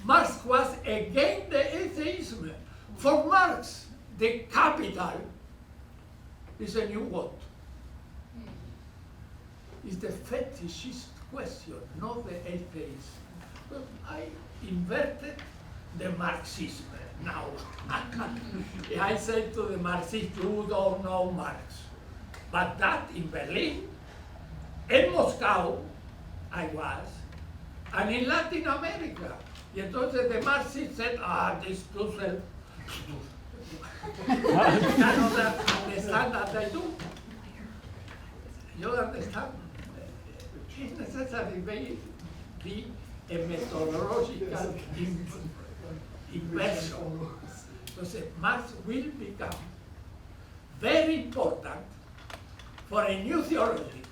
Marx was against the atheism. For Marx, the capital is a new word. It's the fetishist question, not the atheism. But I inverted the Marxism now. I said to the Marxists, you don't know Marx. But that in Berlin, in Moscow, I was, and in Latin America. Y entonces the Marxists said, this Dussel cannot understand that I do. You understand? It's necessary be a methodological inversion. Entonces, Marx will become very important for a new theology.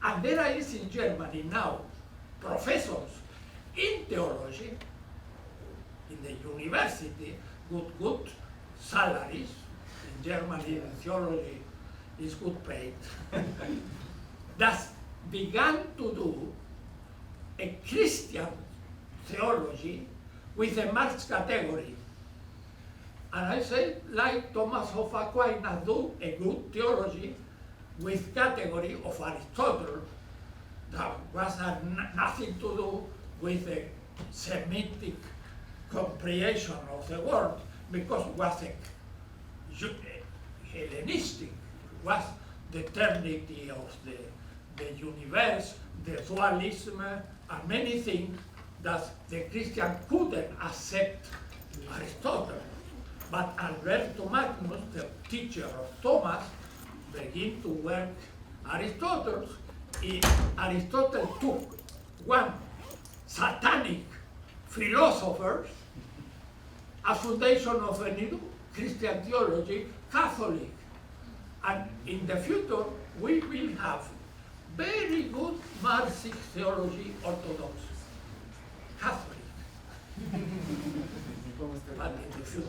And there is in Germany now professors in theology, in the university, good salaries. In Germany, theology is good paid. That began to do a Christian theology with a Marx category. And I say, like Thomas of Aquinas do a good theology with category of Aristotle, that was nothing to do with the Semitic comprehension of the world, because it was a Hellenistic, was the eternity of the universe, the dualism, and many things that the Christian couldn't accept Aristotle. But Alberto Magnus, the teacher of Thomas, began to work Aristotle. Aristotle took one satanic philosopher, a foundation of a new Christian theology, Catholic. And in the future, we will have very good Marxist theology, Orthodox, Catholic. But in the future.